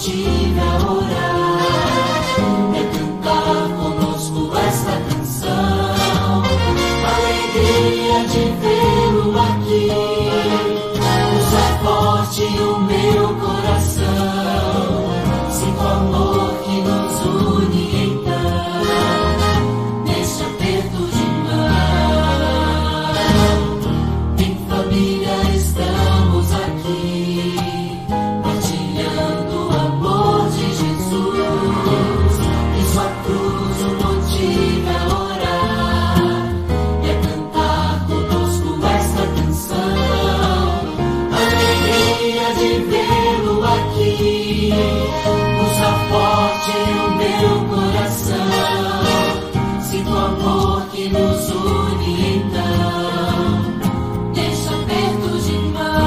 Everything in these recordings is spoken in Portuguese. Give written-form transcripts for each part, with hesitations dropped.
motive a orar, é cantar conosco esta canção, alegria de vê-lo aqui, usa forte o meu coração, sinto o amor que nos une então, neste aperto de mão, em família estamos aqui, partilhando o amor de Jesus, e sua cruz o motive a orar, e a cantar conosco esta canção, alegria de vê-lo aqui, usa forte o meu coração, sinto o amor que nos une então, neste aperto de mão,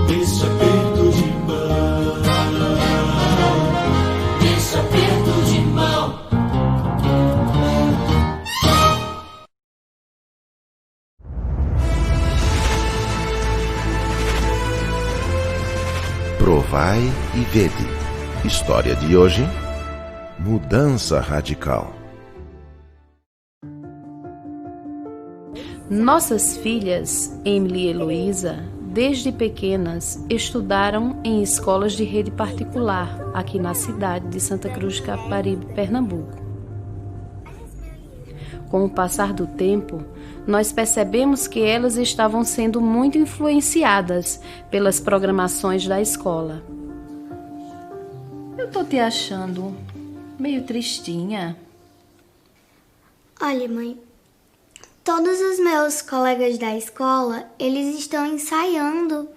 neste aperto de mão, neste aperto de mão. Provai e vede. História de hoje: mudança radical. Nossas filhas, Emily e Heloísa, desde pequenas, estudaram em escolas de rede particular, aqui na cidade de Santa Cruz de Capibaribe, Pernambuco. Com o passar do tempo, nós percebemos que elas estavam sendo muito influenciadas pelas programações da escola. Eu tô te achando meio tristinha. Olha, mãe, todos os meus colegas da escola, eles estão ensaiando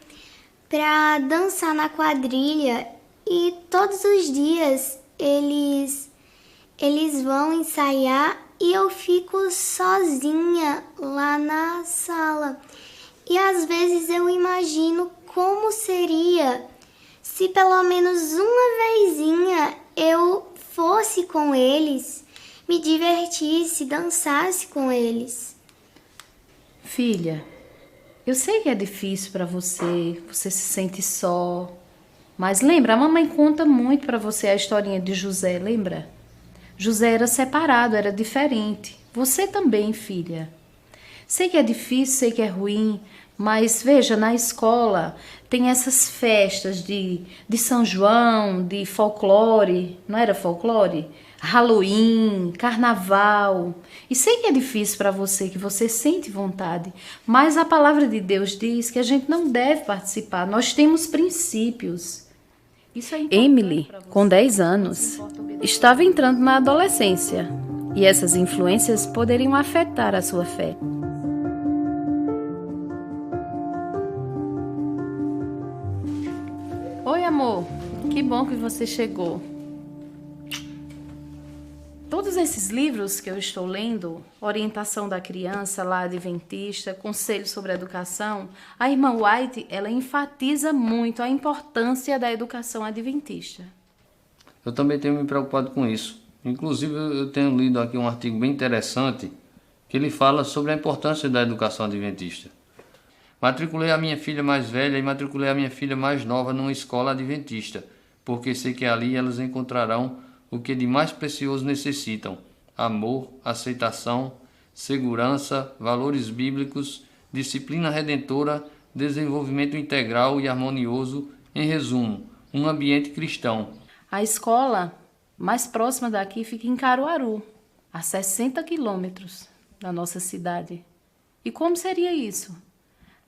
para dançar na quadrilha e todos os dias eles vão ensaiar e eu fico sozinha lá na sala. E às vezes eu imagino como seria se pelo menos uma vezinha eu fosse com eles, me divertisse, dançasse com eles. Filha, eu sei que é difícil para você se sente só. Mas lembra, a mamãe conta muito para você a historinha de José, lembra? José era separado, era diferente. Você também, filha. Sei que é difícil, sei que é ruim, mas veja, na escola tem essas festas de São João, de folclore, não era folclore? Halloween, carnaval. E sei que é difícil para você, que você sente vontade, mas a palavra de Deus diz que a gente não deve participar. Nós temos princípios. Isso é Emily, com 10 anos, estava entrando na adolescência e essas influências poderiam afetar a sua fé. Oi, amor, que bom que você chegou. Todos esses livros que eu estou lendo, Orientação da Criança, lá Adventista, Conselho sobre a Educação, a irmã White, ela enfatiza muito a importância da educação adventista. Eu também tenho me preocupado com isso. Inclusive, eu tenho lido aqui um artigo bem interessante que ele fala sobre a importância da educação adventista. Matriculei a minha filha mais velha e matriculei a minha filha mais nova numa escola adventista, porque sei que ali elas encontrarão o que de mais precioso necessitam: amor, aceitação, segurança, valores bíblicos, disciplina redentora, desenvolvimento integral e harmonioso, em resumo, um ambiente cristão. A escola mais próxima daqui fica em Caruaru, a 60 quilômetros da nossa cidade. E como seria isso?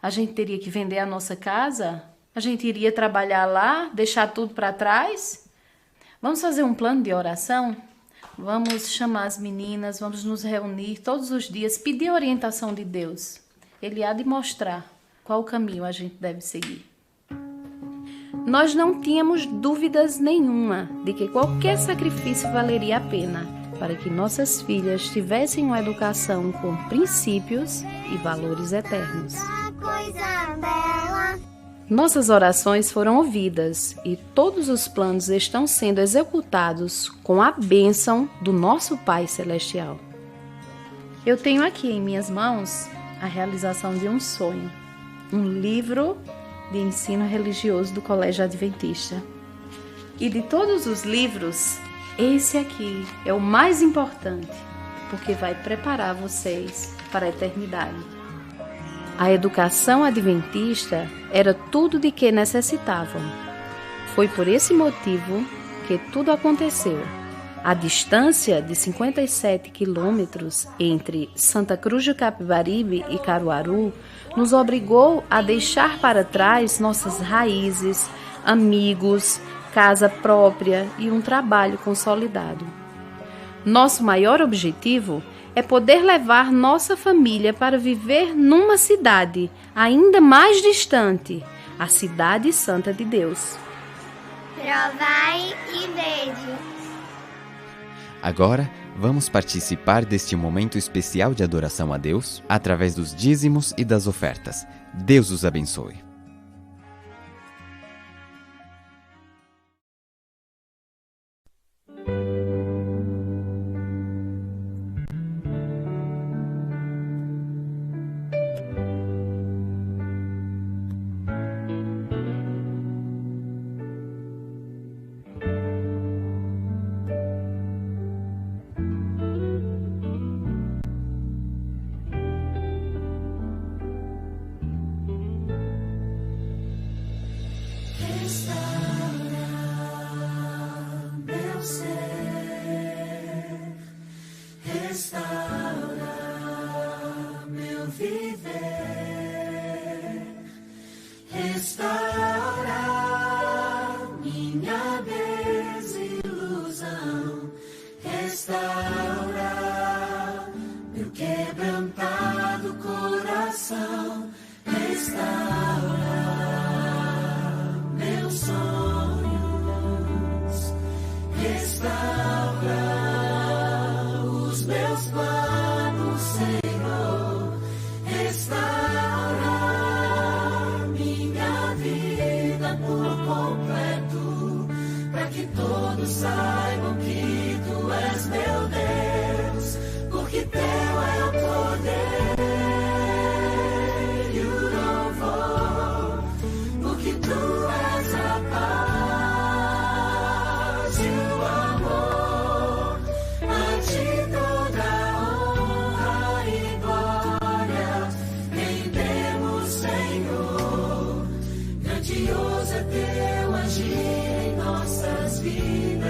A gente teria que vender a nossa casa? A gente iria trabalhar lá, deixar tudo para trás? Vamos fazer um plano de oração? Vamos chamar as meninas, vamos nos reunir todos os dias, pedir a orientação de Deus. Ele há de mostrar qual caminho a gente deve seguir. Nós não tínhamos dúvidas nenhuma de que qualquer sacrifício valeria a pena para que nossas filhas tivessem uma educação com princípios e valores eternos. Coisa bela. Nossas orações foram ouvidas e todos os planos estão sendo executados com a bênção do nosso Pai Celestial. Eu tenho aqui em minhas mãos a realização de um sonho, um livro de ensino religioso do Colégio Adventista. E de todos os livros, esse aqui é o mais importante, porque vai preparar vocês para a eternidade. A educação adventista era tudo de que necessitavam. Foi por esse motivo que tudo aconteceu. A distância de 57 quilômetros entre Santa Cruz do Capibaribe e Caruaru nos obrigou a deixar para trás nossas raízes, amigos, casa própria e um trabalho consolidado. Nosso maior objetivo é poder levar nossa família para viver numa cidade ainda mais distante, a Cidade Santa de Deus. Provai e vede. Agora, vamos participar deste momento especial de adoração a Deus através dos dízimos e das ofertas. Deus os abençoe. Grandioso é teu agir em nossas vidas.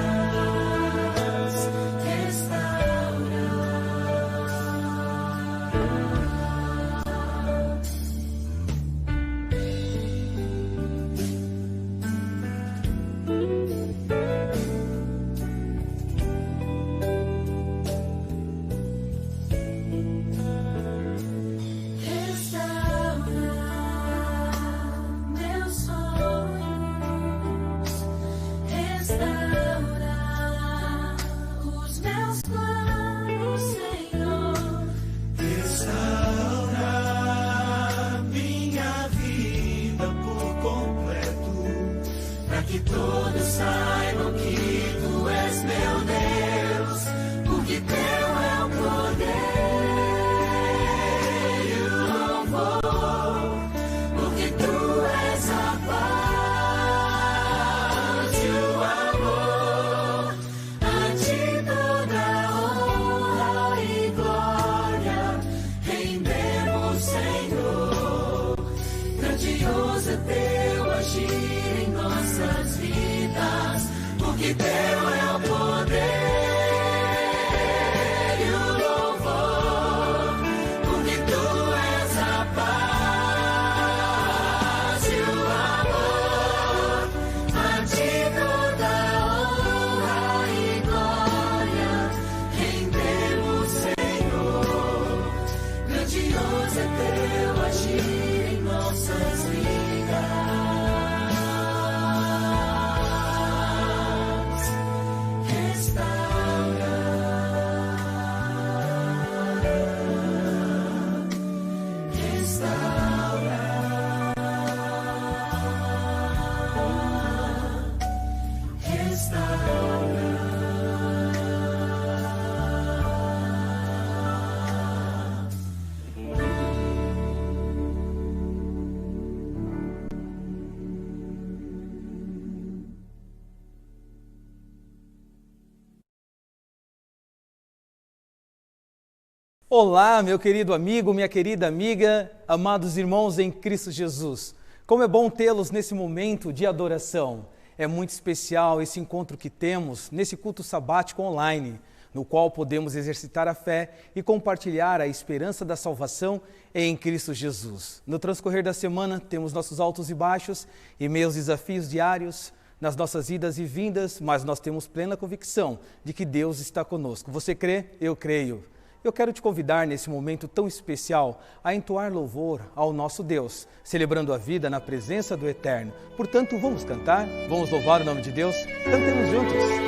Olá, meu querido amigo, minha querida amiga, amados irmãos em Cristo Jesus. Como é bom tê-los nesse momento de adoração. É muito especial esse encontro que temos nesse culto sabático online, no qual podemos exercitar a fé e compartilhar a esperança da salvação em Cristo Jesus. No transcorrer da semana, temos nossos altos e baixos e meus desafios diários, nas nossas idas e vindas, mas nós temos plena convicção de que Deus está conosco. Você crê? Eu creio. Eu quero te convidar nesse momento tão especial a entoar louvor ao nosso Deus, celebrando a vida na presença do Eterno. Portanto, vamos cantar, vamos louvar o nome de Deus, cantemos juntos.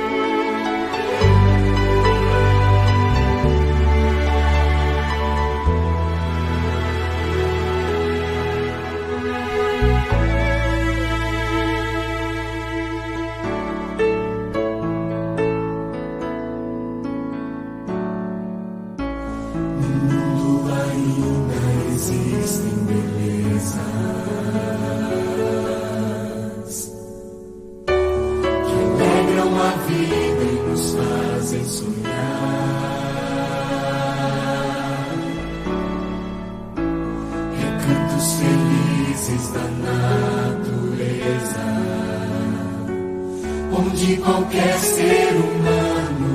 Onde qualquer ser humano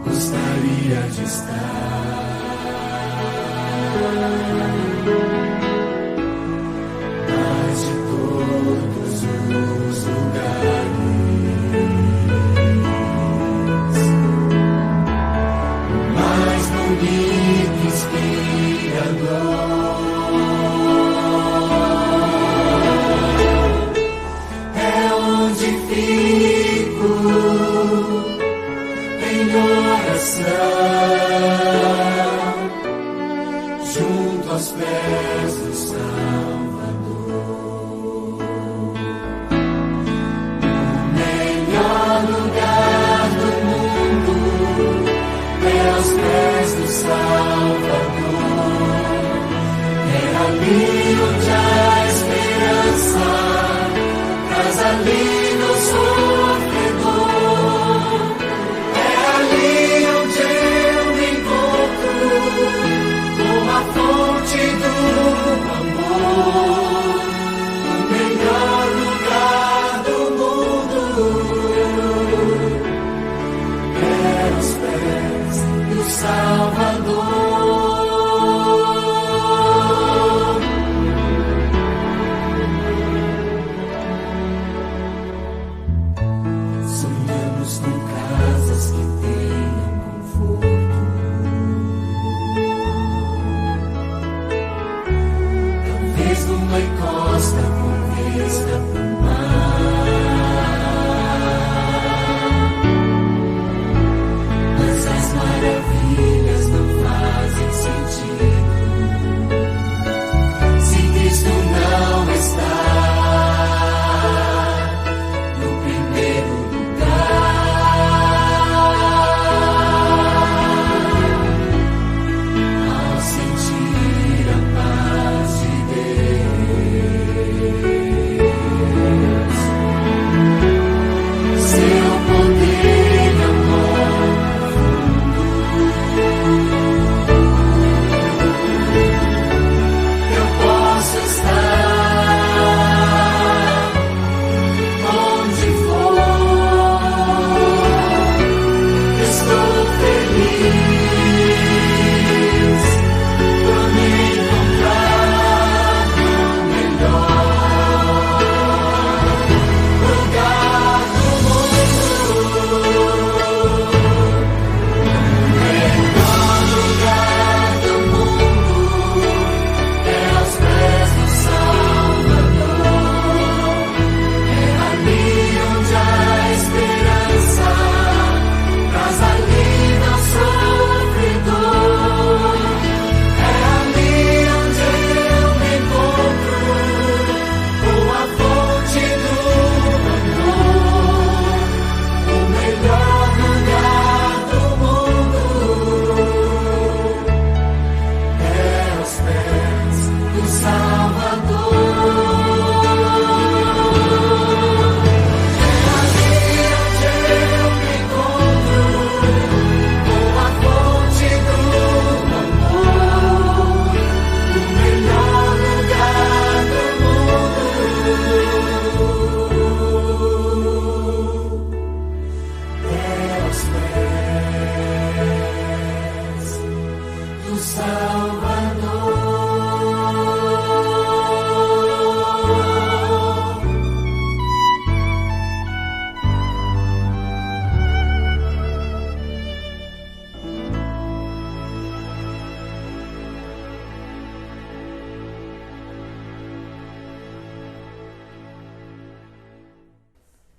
gostaria de estar. Mas de todos os lugares, o mais bonito, inspirador fico em oração junto aos pés do Salvador. O melhor lugar do mundo é aos pés do Salvador. É ali onde a esperança traz alívio ao sofredor. É ali onde eu me encontro com a fonte do amor. O melhor lugar do mundo é aos pés do Salvador.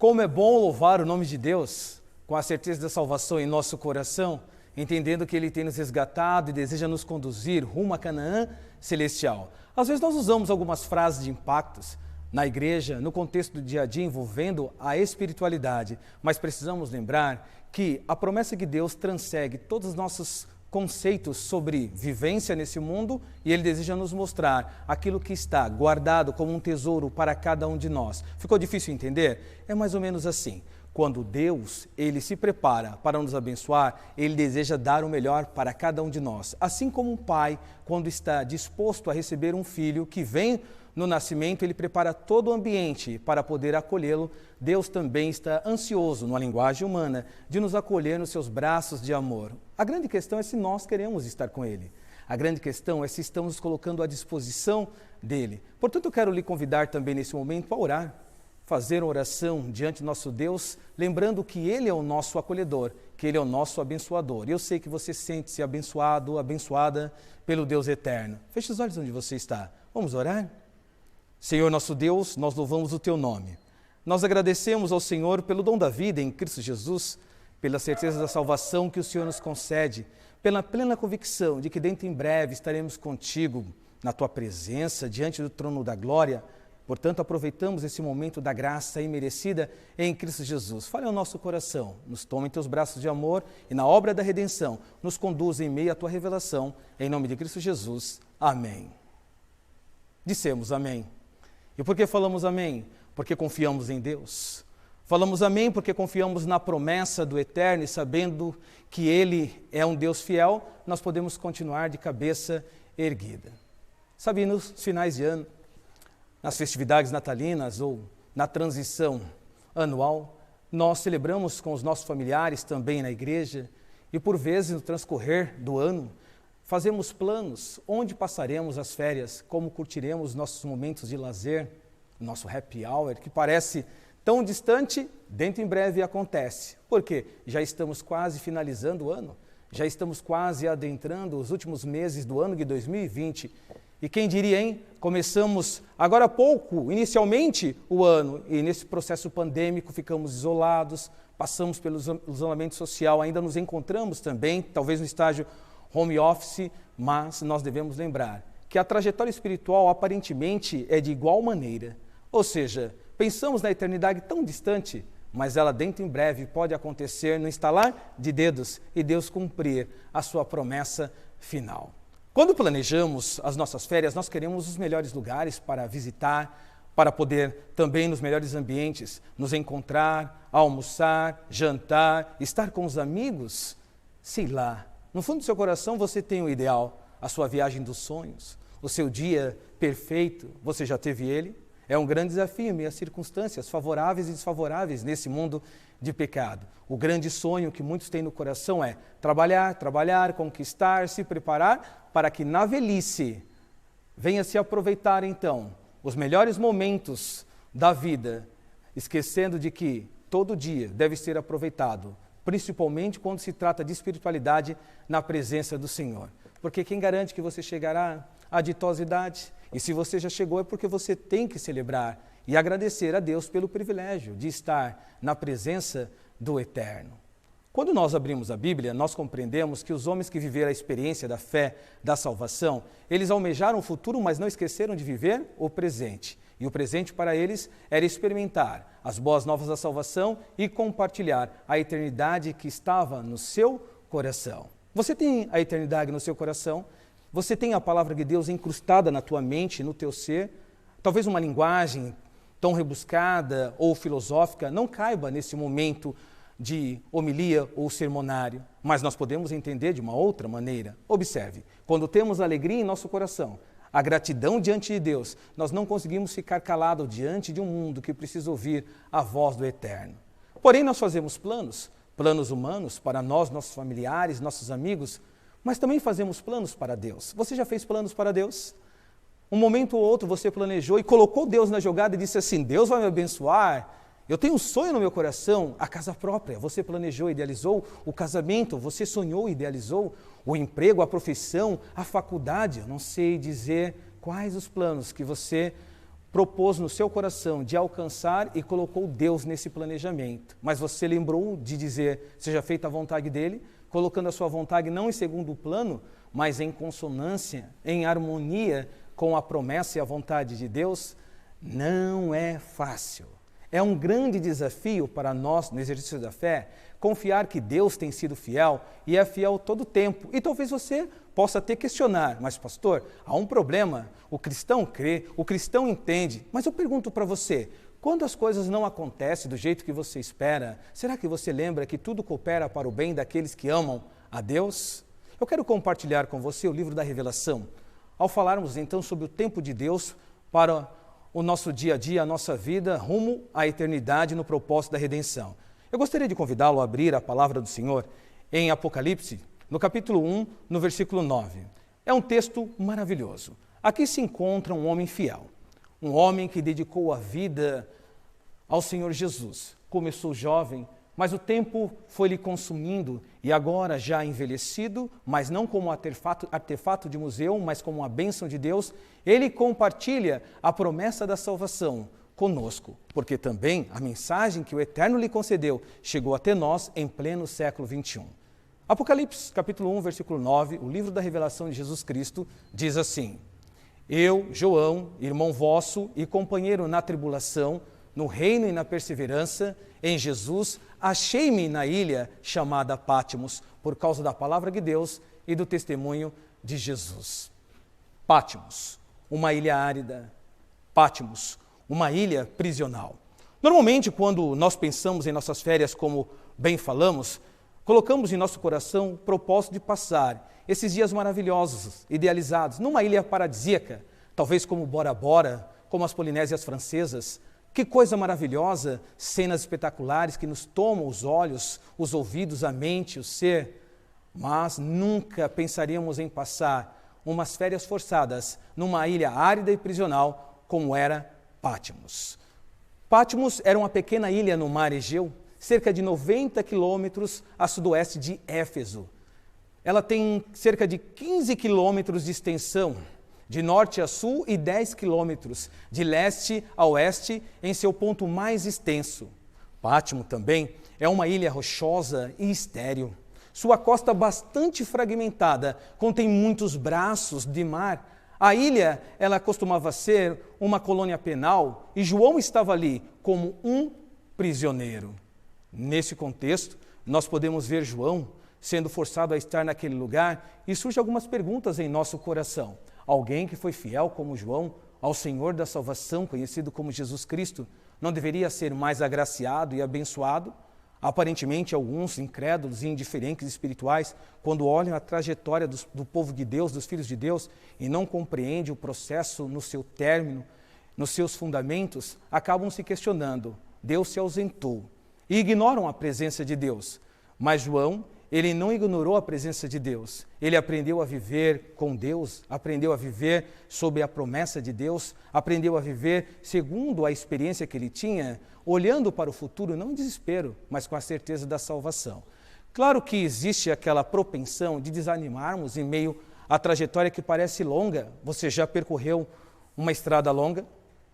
Como é bom louvar o nome de Deus, com a certeza da salvação em nosso coração, entendendo que Ele tem nos resgatado e deseja nos conduzir rumo a Canaã celestial. Às vezes nós usamos algumas frases de impactos na igreja, no contexto do dia a dia envolvendo a espiritualidade, mas precisamos lembrar que a promessa de Deus transcende todos os nossos conceitos sobre vivência nesse mundo e Ele deseja nos mostrar aquilo que está guardado como um tesouro para cada um de nós. Ficou difícil entender? É mais ou menos assim. Quando Deus, Ele se prepara para nos abençoar, Ele deseja dar o melhor para cada um de nós. Assim como um pai, quando está disposto a receber um filho que vem no nascimento, ele prepara todo o ambiente para poder acolhê-lo. Deus também está ansioso, numa linguagem humana, de nos acolher nos seus braços de amor. A grande questão é se nós queremos estar com Ele. A grande questão é se estamos nos colocando à disposição dEle. Portanto, eu quero lhe convidar também nesse momento a orar, fazer uma oração diante do nosso Deus, lembrando que Ele é o nosso acolhedor, que Ele é o nosso abençoador. E eu sei que você sente-se abençoado, abençoada pelo Deus eterno. Feche os olhos onde você está. Vamos orar? Senhor nosso Deus, nós louvamos o Teu nome. Nós agradecemos ao Senhor pelo dom da vida em Cristo Jesus, pela certeza da salvação que o Senhor nos concede, pela plena convicção de que dentro em breve estaremos contigo na Tua presença, diante do trono da glória. Portanto, aproveitamos esse momento da graça imerecida em Cristo Jesus. Fale ao nosso coração, nos tome em Teus braços de amor e na obra da redenção, nos conduza em meio à Tua revelação, em nome de Cristo Jesus. Amém. Dissemos amém. E por que falamos amém? Porque confiamos em Deus. Falamos amém porque confiamos na promessa do Eterno e sabendo que Ele é um Deus fiel, nós podemos continuar de cabeça erguida. Sabe, nos finais de ano, nas festividades natalinas ou na transição anual, nós celebramos com os nossos familiares também na igreja e por vezes no transcorrer do ano, fazemos planos onde passaremos as férias, como curtiremos nossos momentos de lazer, nosso happy hour, que parece tão distante, dentro em breve acontece. Por quê? Já estamos quase finalizando o ano, já estamos quase adentrando os últimos meses do ano de 2020. E quem diria, hein? Começamos agora há pouco, inicialmente, o ano, e nesse processo pandêmico ficamos isolados, passamos pelo isolamento social, ainda nos encontramos também, talvez no estágio home office, mas nós devemos lembrar que a trajetória espiritual aparentemente é de igual maneira. Ou seja, pensamos na eternidade tão distante, mas ela dentro em breve pode acontecer no estalar de dedos e Deus cumprir a sua promessa final. Quando planejamos as nossas férias, nós queremos os melhores lugares para visitar, para poder também nos melhores ambientes nos encontrar, almoçar, jantar, estar com os amigos, sei lá. No fundo do seu coração você tem o ideal, a sua viagem dos sonhos, o seu dia perfeito, você já teve ele? É um grande desafio em meio às circunstâncias favoráveis e desfavoráveis nesse mundo de pecado. O grande sonho que muitos têm no coração é trabalhar, conquistar, se preparar para que na velhice venha se aproveitar então os melhores momentos da vida, esquecendo de que todo dia deve ser aproveitado, principalmente quando se trata de espiritualidade na presença do Senhor. Porque quem garante que você chegará à ditosa idade? E se você já chegou é porque você tem que celebrar e agradecer a Deus pelo privilégio de estar na presença do Eterno. Quando nós abrimos a Bíblia, nós compreendemos que os homens que viveram a experiência da fé, da salvação, eles almejaram o futuro, mas não esqueceram de viver o presente. E o presente para eles era experimentar as boas novas da salvação e compartilhar a eternidade que estava no seu coração. Você tem a eternidade no seu coração? Você tem a palavra de Deus incrustada na tua mente, no teu ser? Talvez uma linguagem tão rebuscada ou filosófica não caiba nesse momento de homilia ou sermonário, mas nós podemos entender de uma outra maneira. Observe, quando temos alegria em nosso coração, a gratidão diante de Deus, nós não conseguimos ficar calados diante de um mundo que precisa ouvir a voz do Eterno. Porém, nós fazemos planos humanos para nós, nossos familiares, nossos amigos, mas também fazemos planos para Deus. Você já fez planos para Deus? Um momento ou outro você planejou e colocou Deus na jogada e disse assim, Deus vai me abençoar, eu tenho um sonho no meu coração, a casa própria. Você planejou, idealizou o casamento, você sonhou, idealizou o emprego, a profissão, a faculdade. Eu não sei dizer quais os planos que você propôs no seu coração de alcançar e colocou Deus nesse planejamento. Mas você lembrou de dizer, seja feita a vontade dele, colocando a sua vontade não em segundo plano, mas em consonância, em harmonia com a promessa e a vontade de Deus? Não é fácil. É um grande desafio para nós, no exercício da fé, confiar que Deus tem sido fiel e é fiel todo o tempo. E talvez você possa até questionar, mas pastor, há um problema. O cristão crê, o cristão entende. Mas eu pergunto para você, quando as coisas não acontecem do jeito que você espera, será que você lembra que tudo coopera para o bem daqueles que amam a Deus? Eu quero compartilhar com você o livro da Revelação, ao falarmos então sobre o tempo de Deus para o nosso dia a dia, a nossa vida, rumo à eternidade no propósito da redenção. Eu gostaria de convidá-lo a abrir a palavra do Senhor em Apocalipse, no capítulo 1, no versículo 9. É um texto maravilhoso. Aqui se encontra um homem fiel, um homem que dedicou a vida ao Senhor Jesus. Começou jovem, mas o tempo foi lhe consumindo e agora já envelhecido, mas não como artefato de museu, mas como uma bênção de Deus, ele compartilha a promessa da salvação conosco, porque também a mensagem que o Eterno lhe concedeu chegou até nós em pleno século XXI. Apocalipse, capítulo 1, versículo 9, o livro da revelação de Jesus Cristo, diz assim: Eu, João, irmão vosso e companheiro na tribulação, no reino e na perseverança, em Jesus, achei-me na ilha chamada Pátimos, por causa da palavra de Deus e do testemunho de Jesus. Pátimos, uma ilha árida. Pátimos, uma ilha prisional. Normalmente, quando nós pensamos em nossas férias, como bem falamos, colocamos em nosso coração o propósito de passar esses dias maravilhosos, idealizados, numa ilha paradisíaca, talvez como Bora Bora, como as Polinésias Francesas. Que coisa maravilhosa, cenas espetaculares que nos tomam os olhos, os ouvidos, a mente, o ser. Mas nunca pensaríamos em passar umas férias forçadas numa ilha árida e prisional como era Pátimos. Pátimos era uma pequena ilha no mar Egeu, cerca de 90 quilômetros a sudoeste de Éfeso. Ela tem cerca de 15 quilômetros de extensão, de norte a sul, e 10 quilômetros de leste a oeste em seu ponto mais extenso. Pátimo também é uma ilha rochosa e estéril. Sua costa bastante fragmentada contém muitos braços de mar. A ilha, ela costumava ser uma colônia penal e João estava ali como um prisioneiro. Nesse contexto, nós podemos ver João sendo forçado a estar naquele lugar e surgem algumas perguntas em nosso coração. Alguém que foi fiel como João ao Senhor da salvação, conhecido como Jesus Cristo, não deveria ser mais agraciado e abençoado? Aparentemente, alguns incrédulos e indiferentes espirituais, quando olham a trajetória do povo de Deus, dos filhos de Deus, e não compreendem o processo no seu término, nos seus fundamentos, acabam se questionando. Deus se ausentou e ignoram a presença de Deus. Mas João, ele não ignorou a presença de Deus. Ele aprendeu a viver com Deus, aprendeu a viver sob a promessa de Deus, aprendeu a viver segundo a experiência que ele tinha, olhando para o futuro, não em desespero, mas com a certeza da salvação. Claro que existe aquela propensão de desanimarmos em meio à trajetória que parece longa. Você já percorreu uma estrada longa?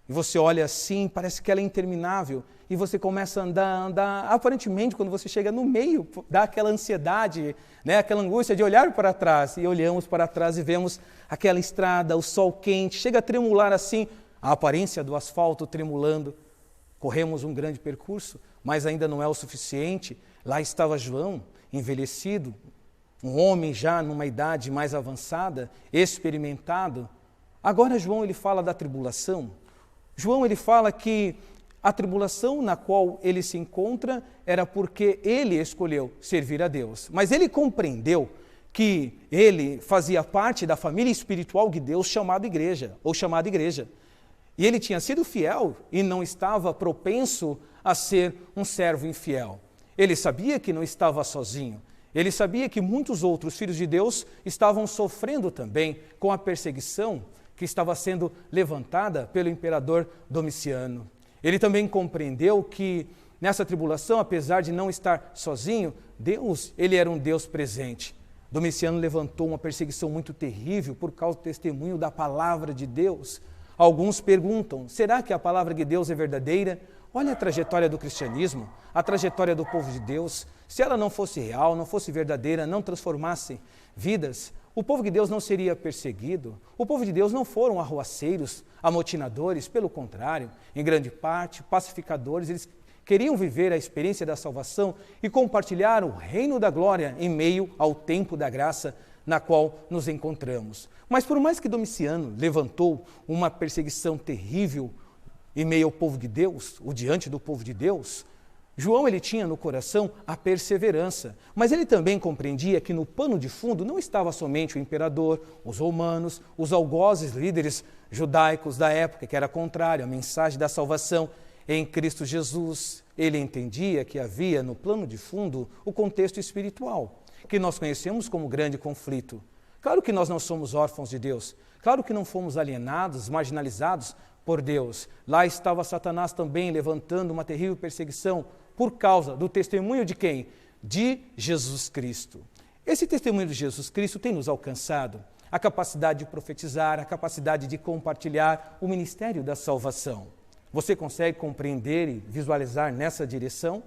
E você olha assim, parece que ela é interminável, e você começa a andar, aparentemente, quando você chega no meio, dá aquela ansiedade, né? Aquela angústia de olhar para trás, e olhamos para trás e vemos aquela estrada, o sol quente, chega a tremular assim, a aparência do asfalto tremulando. Corremos um grande percurso, mas ainda não é o suficiente. Lá estava João, envelhecido, um homem já numa idade mais avançada, experimentado. Agora João ele fala da tribulação. João ele fala que a tribulação na qual ele se encontra era porque ele escolheu servir a Deus. Mas ele compreendeu que ele fazia parte da família espiritual de Deus chamada igreja, ou chamada igreja. E ele tinha sido fiel e não estava propenso a ser um servo infiel. Ele sabia que não estava sozinho. Ele sabia que muitos outros filhos de Deus estavam sofrendo também com a perseguição que estava sendo levantada pelo imperador Domiciano. Ele também compreendeu que nessa tribulação, apesar de não estar sozinho, Deus, ele era um Deus presente. Domiciano levantou uma perseguição muito terrível por causa do testemunho da palavra de Deus. Alguns perguntam, será que a palavra de Deus é verdadeira? Olha a trajetória do cristianismo, a trajetória do povo de Deus. Se ela não fosse real, não fosse verdadeira, não transformasse vidas, o povo de Deus não seria perseguido. O povo de Deus não foram arruaceiros, amotinadores, pelo contrário, em grande parte, pacificadores. Eles queriam viver a experiência da salvação e compartilhar o reino da glória em meio ao tempo da graça na qual nos encontramos. Mas por mais que Domiciano levantou uma perseguição terrível em meio ao povo de Deus, ou diante do povo de Deus, João ele tinha no coração a perseverança, mas ele também compreendia que no pano de fundo não estava somente o imperador, os romanos, os algozes líderes judaicos da época, que era contrário à mensagem da salvação em Cristo Jesus. Ele entendia que havia no plano de fundo o contexto espiritual, que nós conhecemos como grande conflito. Claro que nós não somos órfãos de Deus, claro que não fomos alienados, marginalizados por Deus. Lá estava Satanás também levantando uma terrível perseguição por causa do testemunho de quem? De Jesus Cristo. Esse testemunho de Jesus Cristo tem nos alcançado a capacidade de profetizar, a capacidade de compartilhar o ministério da salvação. Você consegue compreender e visualizar nessa direção?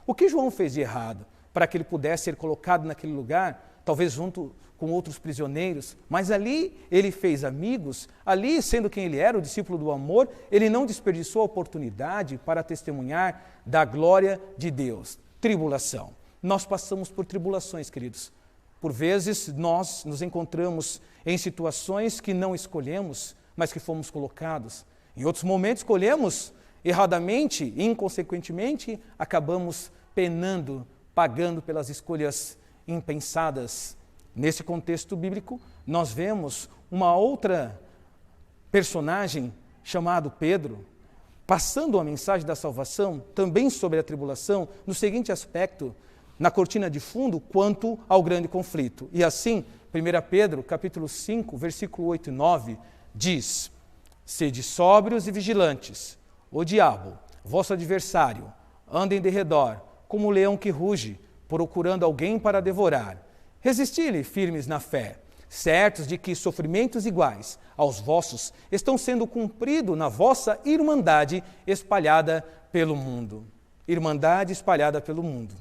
O que João fez de errado para que ele pudesse ser colocado naquele lugar, talvez junto com outros prisioneiros, mas ali ele fez amigos, ali, sendo quem ele era, o discípulo do amor, ele não desperdiçou a oportunidade para testemunhar da glória de Deus. Tribulação. Nós passamos por tribulações, queridos. Por vezes nós nos encontramos em situações que não escolhemos, mas que fomos colocados. Em outros momentos escolhemos erradamente, inconsequentemente, acabamos penando, pagando pelas escolhas impensadas. Nesse contexto bíblico, nós vemos uma outra personagem chamado Pedro, passando a mensagem da salvação, também sobre a tribulação, no seguinte aspecto, na cortina de fundo, quanto ao grande conflito. E assim, 1 Pedro, capítulo 5, versículo 8 e 9, diz: sede sóbrios e vigilantes, o diabo, vosso adversário, anda em derredor, como um leão que ruge, procurando alguém para devorar. Resisti-lhe firmes na fé, certos de que sofrimentos iguais aos vossos estão sendo cumpridos na vossa irmandade espalhada pelo mundo. Irmandade espalhada pelo mundo.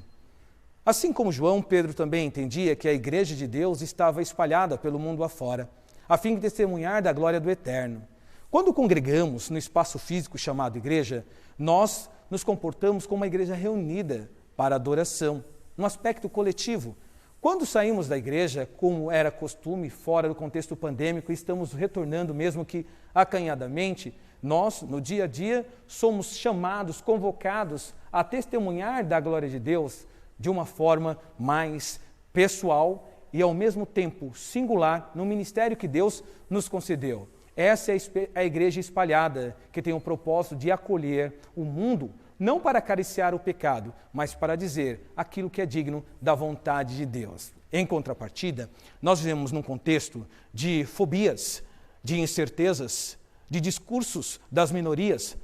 Assim como João, Pedro também entendia que a igreja de Deus estava espalhada pelo mundo afora, a fim de testemunhar da glória do Eterno. Quando congregamos no espaço físico chamado igreja, nós nos comportamos como uma igreja reunida para adoração, um aspecto coletivo. Quando saímos da igreja, como era costume, fora do contexto pandêmico, estamos retornando mesmo que acanhadamente, nós, no dia a dia, somos chamados, convocados a testemunhar da glória de Deus de uma forma mais pessoal e, ao mesmo tempo, singular no ministério que Deus nos concedeu. Essa é a igreja espalhada, que tem o propósito de acolher o mundo, não para acariciar o pecado, mas para dizer aquilo que é digno da vontade de Deus. Em contrapartida, nós vivemos num contexto de fobias, de incertezas, de discursos das minorias,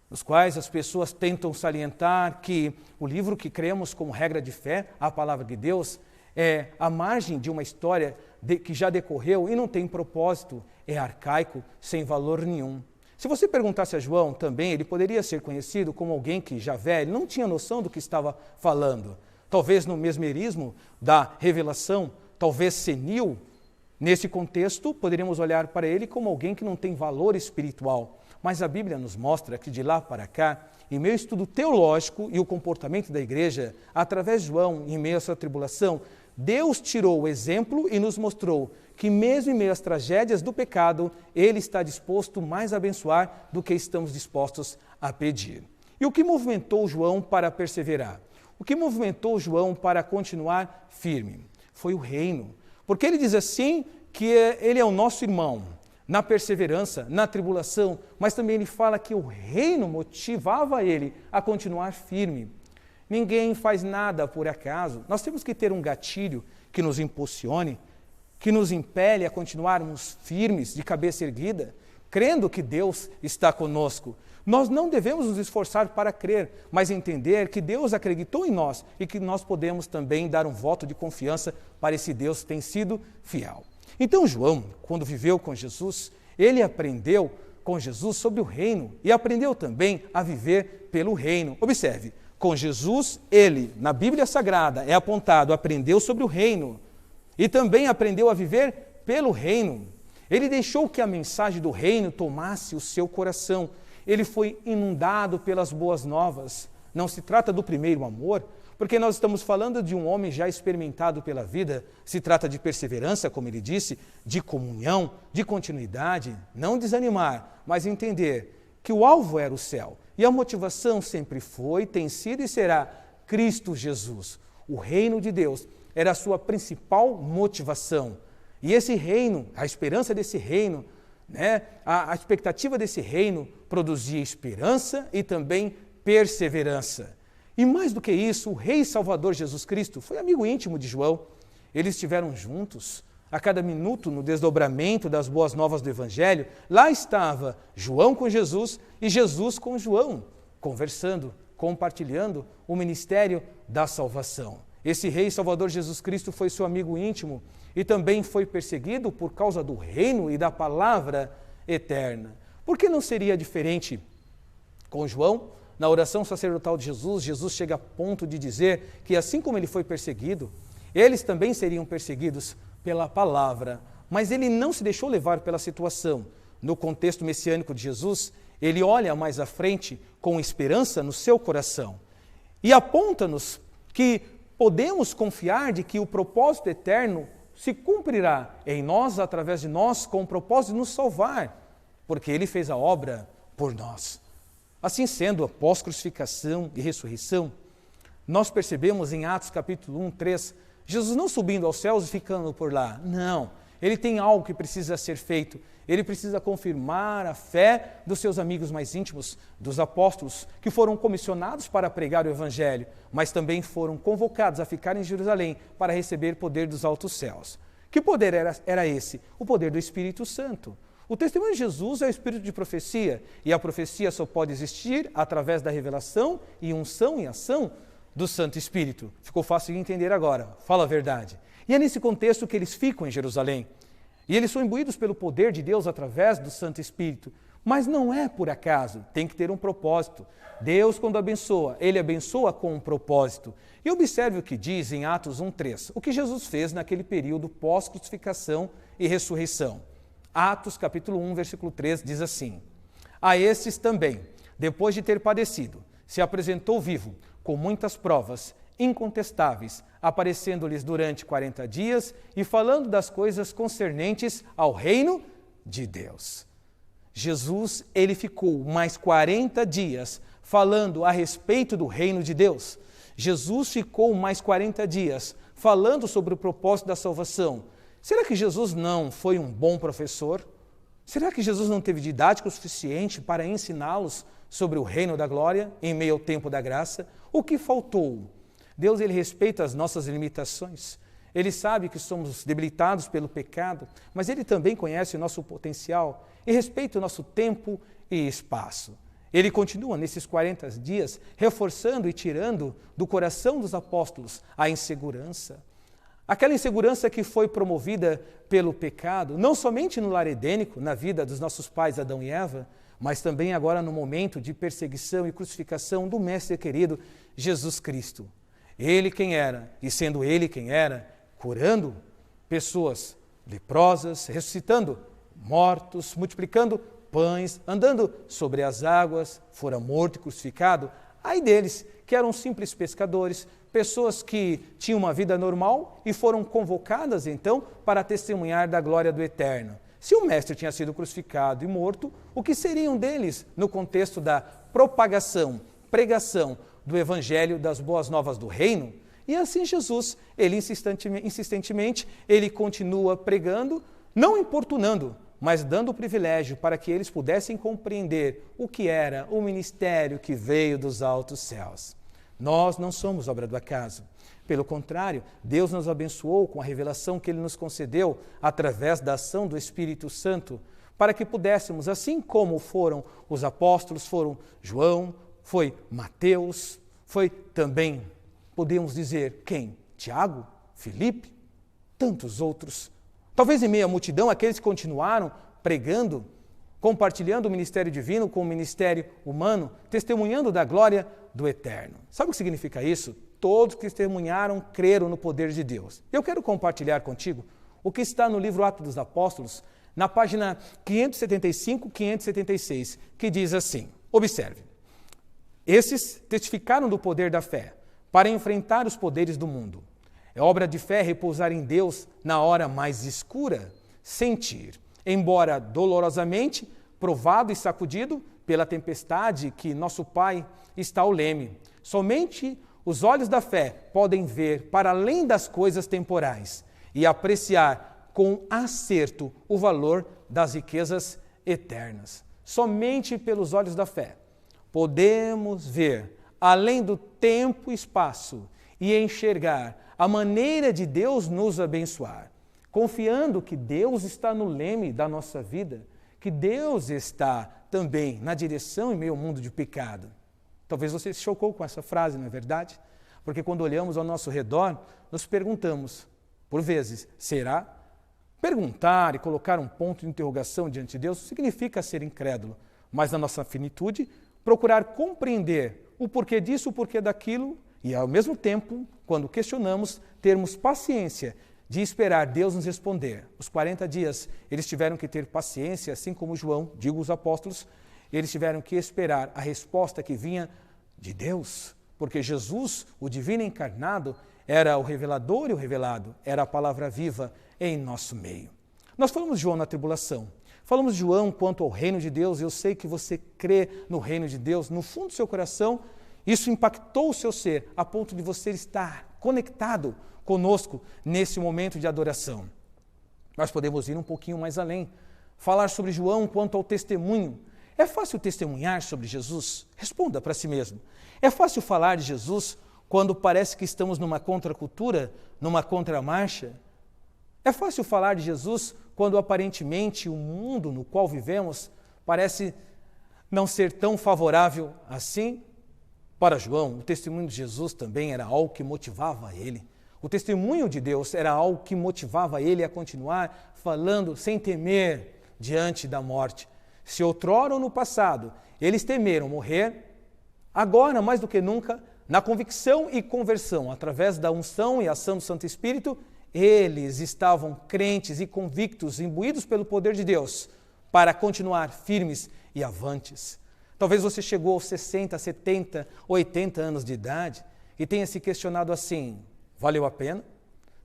nos quais as pessoas tentam salientar que o livro que cremos como regra de fé, a palavra de Deus, é a margem de uma história que já decorreu e não tem propósito, é arcaico, sem valor nenhum. Se você perguntasse a João também, ele poderia ser conhecido como alguém que já velho, não tinha noção do que estava falando. Talvez no mesmerismo da revelação, talvez senil. Nesse contexto, poderíamos olhar para ele como alguém que não tem valor espiritual. Mas a Bíblia nos mostra que de lá para cá, em meio ao estudo teológico e o comportamento da igreja, através de João, em meio a essa tribulação, Deus tirou o exemplo e nos mostrou que mesmo em meio às tragédias do pecado, Ele está disposto mais a abençoar do que estamos dispostos a pedir. E o que movimentou João para perseverar? O que movimentou João para continuar firme? Foi o reino. Porque ele diz assim que ele é o nosso irmão na perseverança, na tribulação, mas também ele fala que o reino motivava ele a continuar firme. Ninguém faz nada por acaso. Nós temos que ter um gatilho que nos impulsione, que nos impele a continuarmos firmes, de cabeça erguida, crendo que Deus está conosco. Nós não devemos nos esforçar para crer, mas entender que Deus acreditou em nós e que nós podemos também dar um voto de confiança para esse Deus que tem sido fiel. Então João, quando viveu com Jesus, ele aprendeu com Jesus sobre o reino e aprendeu também a viver pelo reino. Observe, com Jesus, ele, na Bíblia Sagrada, é apontado, aprendeu sobre o reino e também aprendeu a viver pelo reino. Ele deixou que a mensagem do reino tomasse o seu coração. Ele foi inundado pelas boas novas. Não se trata do primeiro amor, porque nós estamos falando de um homem já experimentado pela vida. Se trata de perseverança, como ele disse, de comunhão, de continuidade, não desanimar, mas entender que o alvo era o céu. E a motivação sempre foi, tem sido e será Cristo Jesus. O reino de Deus era a sua principal motivação. E esse reino, a esperança desse reino, a expectativa desse reino produzia esperança e também perseverança. E mais do que isso, o Rei Salvador Jesus Cristo foi amigo íntimo de João. Eles estiveram juntos a cada minuto no desdobramento das boas novas do Evangelho. Lá estava João com Jesus e Jesus com João, conversando, compartilhando o ministério da salvação. Esse Rei Salvador Jesus Cristo foi seu amigo íntimo e também foi perseguido por causa do reino e da palavra eterna. Por que não seria diferente com João? Na oração sacerdotal de Jesus, Jesus chega a ponto de dizer que assim como ele foi perseguido, eles também seriam perseguidos pela palavra. Mas ele não se deixou levar pela situação. No contexto messiânico de Jesus, ele olha mais à frente com esperança no seu coração e aponta-nos que podemos confiar de que o propósito eterno se cumprirá em nós, através de nós, com o propósito de nos salvar, porque ele fez a obra por nós. Assim sendo, após crucificação e ressurreição, nós percebemos em Atos capítulo 1, 3, Jesus não subindo aos céus e ficando por lá. Não, ele tem algo que precisa ser feito. Ele precisa confirmar a fé dos seus amigos mais íntimos, dos apóstolos, que foram comissionados para pregar o Evangelho, mas também foram convocados a ficar em Jerusalém para receber poder dos altos céus. Que poder era esse? O poder do Espírito Santo. O testemunho de Jesus é o espírito de profecia, e a profecia só pode existir através da revelação e unção e ação do Santo Espírito. Ficou fácil de entender agora, fala a verdade. E é nesse contexto que eles ficam em Jerusalém. E eles são imbuídos pelo poder de Deus através do Santo Espírito. Mas não é por acaso, tem que ter um propósito. Deus, quando abençoa, ele abençoa com um propósito. E observe o que diz em Atos 1:3, o que Jesus fez naquele período pós-crucificação e ressurreição. Atos capítulo 1, versículo 3 diz assim: a estes também, depois de ter padecido, se apresentou vivo, com muitas provas incontestáveis, aparecendo-lhes durante 40 dias e falando das coisas concernentes ao reino de Deus. Jesus, ele ficou mais 40 dias falando a respeito do reino de Deus. Jesus ficou mais 40 dias falando sobre o propósito da salvação. Será que Jesus não foi um bom professor? Será que Jesus não teve didática o suficiente para ensiná-los sobre o reino da glória em meio ao tempo da graça? O que faltou? Deus, ele respeita as nossas limitações. Ele sabe que somos debilitados pelo pecado, mas ele também conhece o nosso potencial e respeita o nosso tempo e espaço. Ele continua nesses 40 dias reforçando e tirando do coração dos apóstolos a insegurança. Aquela insegurança que foi promovida pelo pecado, não somente no lar edênico, na vida dos nossos pais Adão e Eva, mas também agora no momento de perseguição e crucificação do Mestre querido Jesus Cristo. Ele quem era, e sendo ele quem era, curando pessoas leprosas, ressuscitando mortos, multiplicando pães, andando sobre as águas, fora morto e crucificado. Ai deles, que eram simples pescadores, pessoas que tinham uma vida normal e foram convocadas então para testemunhar da glória do Eterno. Se o Mestre tinha sido crucificado e morto, o que seriam deles no contexto da propagação, pregação do Evangelho das Boas Novas do Reino? E assim Jesus, ele insistentemente, ele continua pregando, não importunando, mas dando o privilégio para que eles pudessem compreender o que era o ministério que veio dos altos céus. Nós não somos obra do acaso. Pelo contrário, Deus nos abençoou com a revelação que Ele nos concedeu através da ação do Espírito Santo, para que pudéssemos, assim como foram os apóstolos, foram João, foi Mateus, foi também, podemos dizer, quem? Tiago, Filipe, tantos outros. Talvez em meio à multidão, aqueles que continuaram pregando, compartilhando o ministério divino com o ministério humano, testemunhando da glória do Eterno. Sabe o que significa isso? Todos que testemunharam creram no poder de Deus. Eu quero compartilhar contigo o que está no livro Atos dos Apóstolos, na página 575, 576, que diz assim, observe, esses testificaram do poder da fé para enfrentar os poderes do mundo. É obra de fé repousar em Deus na hora mais escura, sentir, embora dolorosamente, provado e sacudido pela tempestade que nosso Pai está ao leme. Somente os olhos da fé podem ver para além das coisas temporais e apreciar com acerto o valor das riquezas eternas. Somente pelos olhos da fé podemos ver além do tempo e espaço e enxergar a maneira de Deus nos abençoar, confiando que Deus está no leme da nossa vida, que Deus está também na direção em meio ao mundo de pecado. Talvez você se chocou com essa frase, não é verdade? Porque quando olhamos ao nosso redor, nos perguntamos, por vezes, será? Perguntar e colocar um ponto de interrogação diante de Deus significa ser incrédulo, mas na nossa finitude, procurar compreender o porquê disso, o porquê daquilo, e ao mesmo tempo, quando questionamos, termos paciência de esperar Deus nos responder. Os 40 dias, eles tiveram que ter paciência, assim como João, digo os apóstolos, eles tiveram que esperar a resposta que vinha de Deus, porque Jesus, o divino encarnado, era o revelador e o revelado, era a palavra viva em nosso meio. Nós falamos de João na tribulação, falamos de João quanto ao reino de Deus, eu sei que você crê no reino de Deus, no fundo do seu coração, isso impactou o seu ser, a ponto de você estar conectado conosco nesse momento de adoração. Nós podemos ir um pouquinho mais além, falar sobre João quanto ao testemunho. É fácil testemunhar sobre Jesus? Responda para si mesmo. É fácil falar de Jesus quando parece que estamos numa contracultura, numa contramarcha? É fácil falar de Jesus quando aparentemente o mundo no qual vivemos parece não ser tão favorável assim? Para João, o testemunho de Jesus também era algo que motivava ele. O testemunho de Deus era algo que motivava ele a continuar falando sem temer diante da morte. Se outrora ou no passado eles temeram morrer, agora, mais do que nunca, na convicção e conversão, através da unção e ação do Santo Espírito, eles estavam crentes e convictos, imbuídos pelo poder de Deus, para continuar firmes e avantes. Talvez você chegou aos 60, 70, 80 anos de idade e tenha se questionado assim, valeu a pena?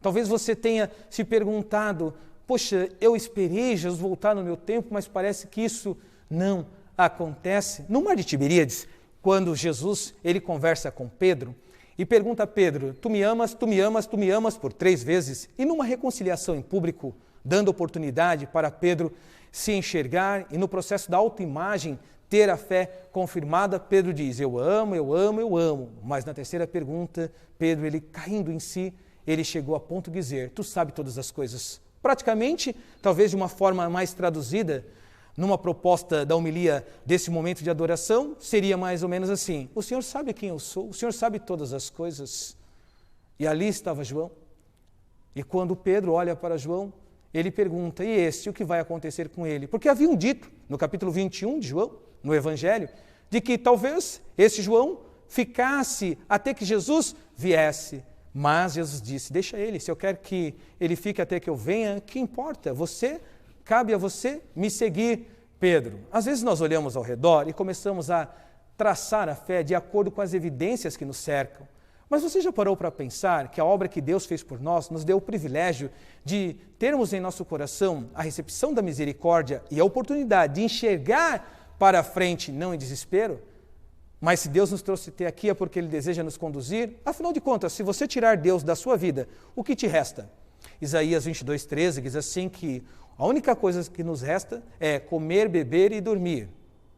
Talvez você tenha se perguntado, poxa, eu esperei Jesus voltar no meu tempo, mas parece que isso não acontece. No mar de Tiberíades, quando Jesus ele conversa com Pedro e pergunta a Pedro, tu me amas, tu me amas, tu me amas por 3 vezes, e numa reconciliação em público, dando oportunidade para Pedro se enxergar e no processo da autoimagem ter a fé confirmada, Pedro diz, eu amo, eu amo, eu amo. Mas na terceira pergunta, Pedro, ele caindo em si, ele chegou a ponto de dizer, tu sabes todas as coisas. Praticamente, talvez de uma forma mais traduzida, numa proposta da homilia desse momento de adoração, seria mais ou menos assim, o Senhor sabe quem eu sou, o Senhor sabe todas as coisas. E ali estava João. E quando Pedro olha para João, ele pergunta, e o que vai acontecer com ele? Porque haviam dito, no capítulo 21 de João, no Evangelho, de que talvez esse João ficasse até que Jesus viesse. Mas Jesus disse, deixa ele, se eu quero que ele fique até que eu venha, que importa? Cabe a você me seguir, Pedro. Às vezes nós olhamos ao redor e começamos a traçar a fé de acordo com as evidências que nos cercam. Mas você já parou para pensar que a obra que Deus fez por nós nos deu o privilégio de termos em nosso coração a recepção da misericórdia e a oportunidade de enxergar para frente, não em desespero? Mas se Deus nos trouxe até aqui é porque Ele deseja nos conduzir. Afinal de contas, se você tirar Deus da sua vida, o que te resta? Isaías 22:13 diz assim que a única coisa que nos resta é comer, beber e dormir.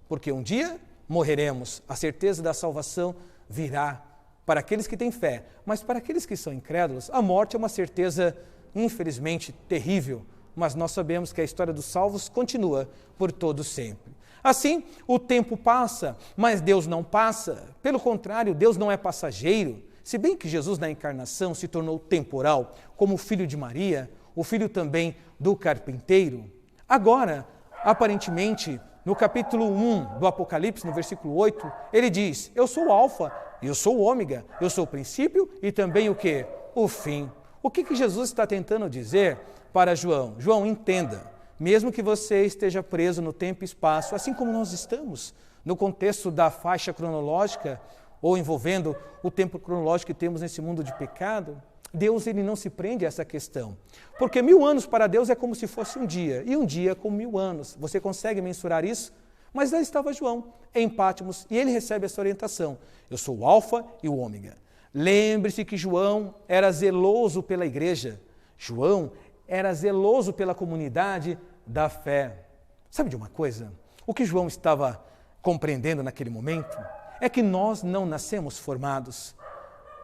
Porque um dia morreremos, a certeza da salvação virá para aqueles que têm fé. Mas para aqueles que são incrédulos, a morte é uma certeza, infelizmente, terrível. Mas nós sabemos que a história dos salvos continua por todo sempre. Assim, o tempo passa, mas Deus não passa. Pelo contrário, Deus não é passageiro. Se bem que Jesus na encarnação se tornou temporal, como o filho de Maria, o filho também do carpinteiro. Agora, aparentemente, No capítulo 1 do Apocalipse, no versículo 8, ele diz: eu sou o alfa, eu sou o ômega, eu sou o princípio e também o quê? O fim. O que Jesus está tentando dizer para João? João, entenda, mesmo que você esteja preso no tempo e espaço, assim como nós estamos, no contexto da faixa cronológica, ou envolvendo o tempo cronológico que temos nesse mundo de pecado, Deus ele não se prende a essa questão. Porque 1000 anos para Deus é como se fosse um dia, e um dia como 1000 anos. Você consegue mensurar isso? Mas lá estava João, em Patmos, e ele recebe essa orientação. Eu sou o alfa e o ômega. Lembre-se que João era zeloso pela igreja. João era zeloso pela comunidade da fé. Sabe de uma coisa? O que João estava compreendendo naquele momento é que nós não nascemos formados.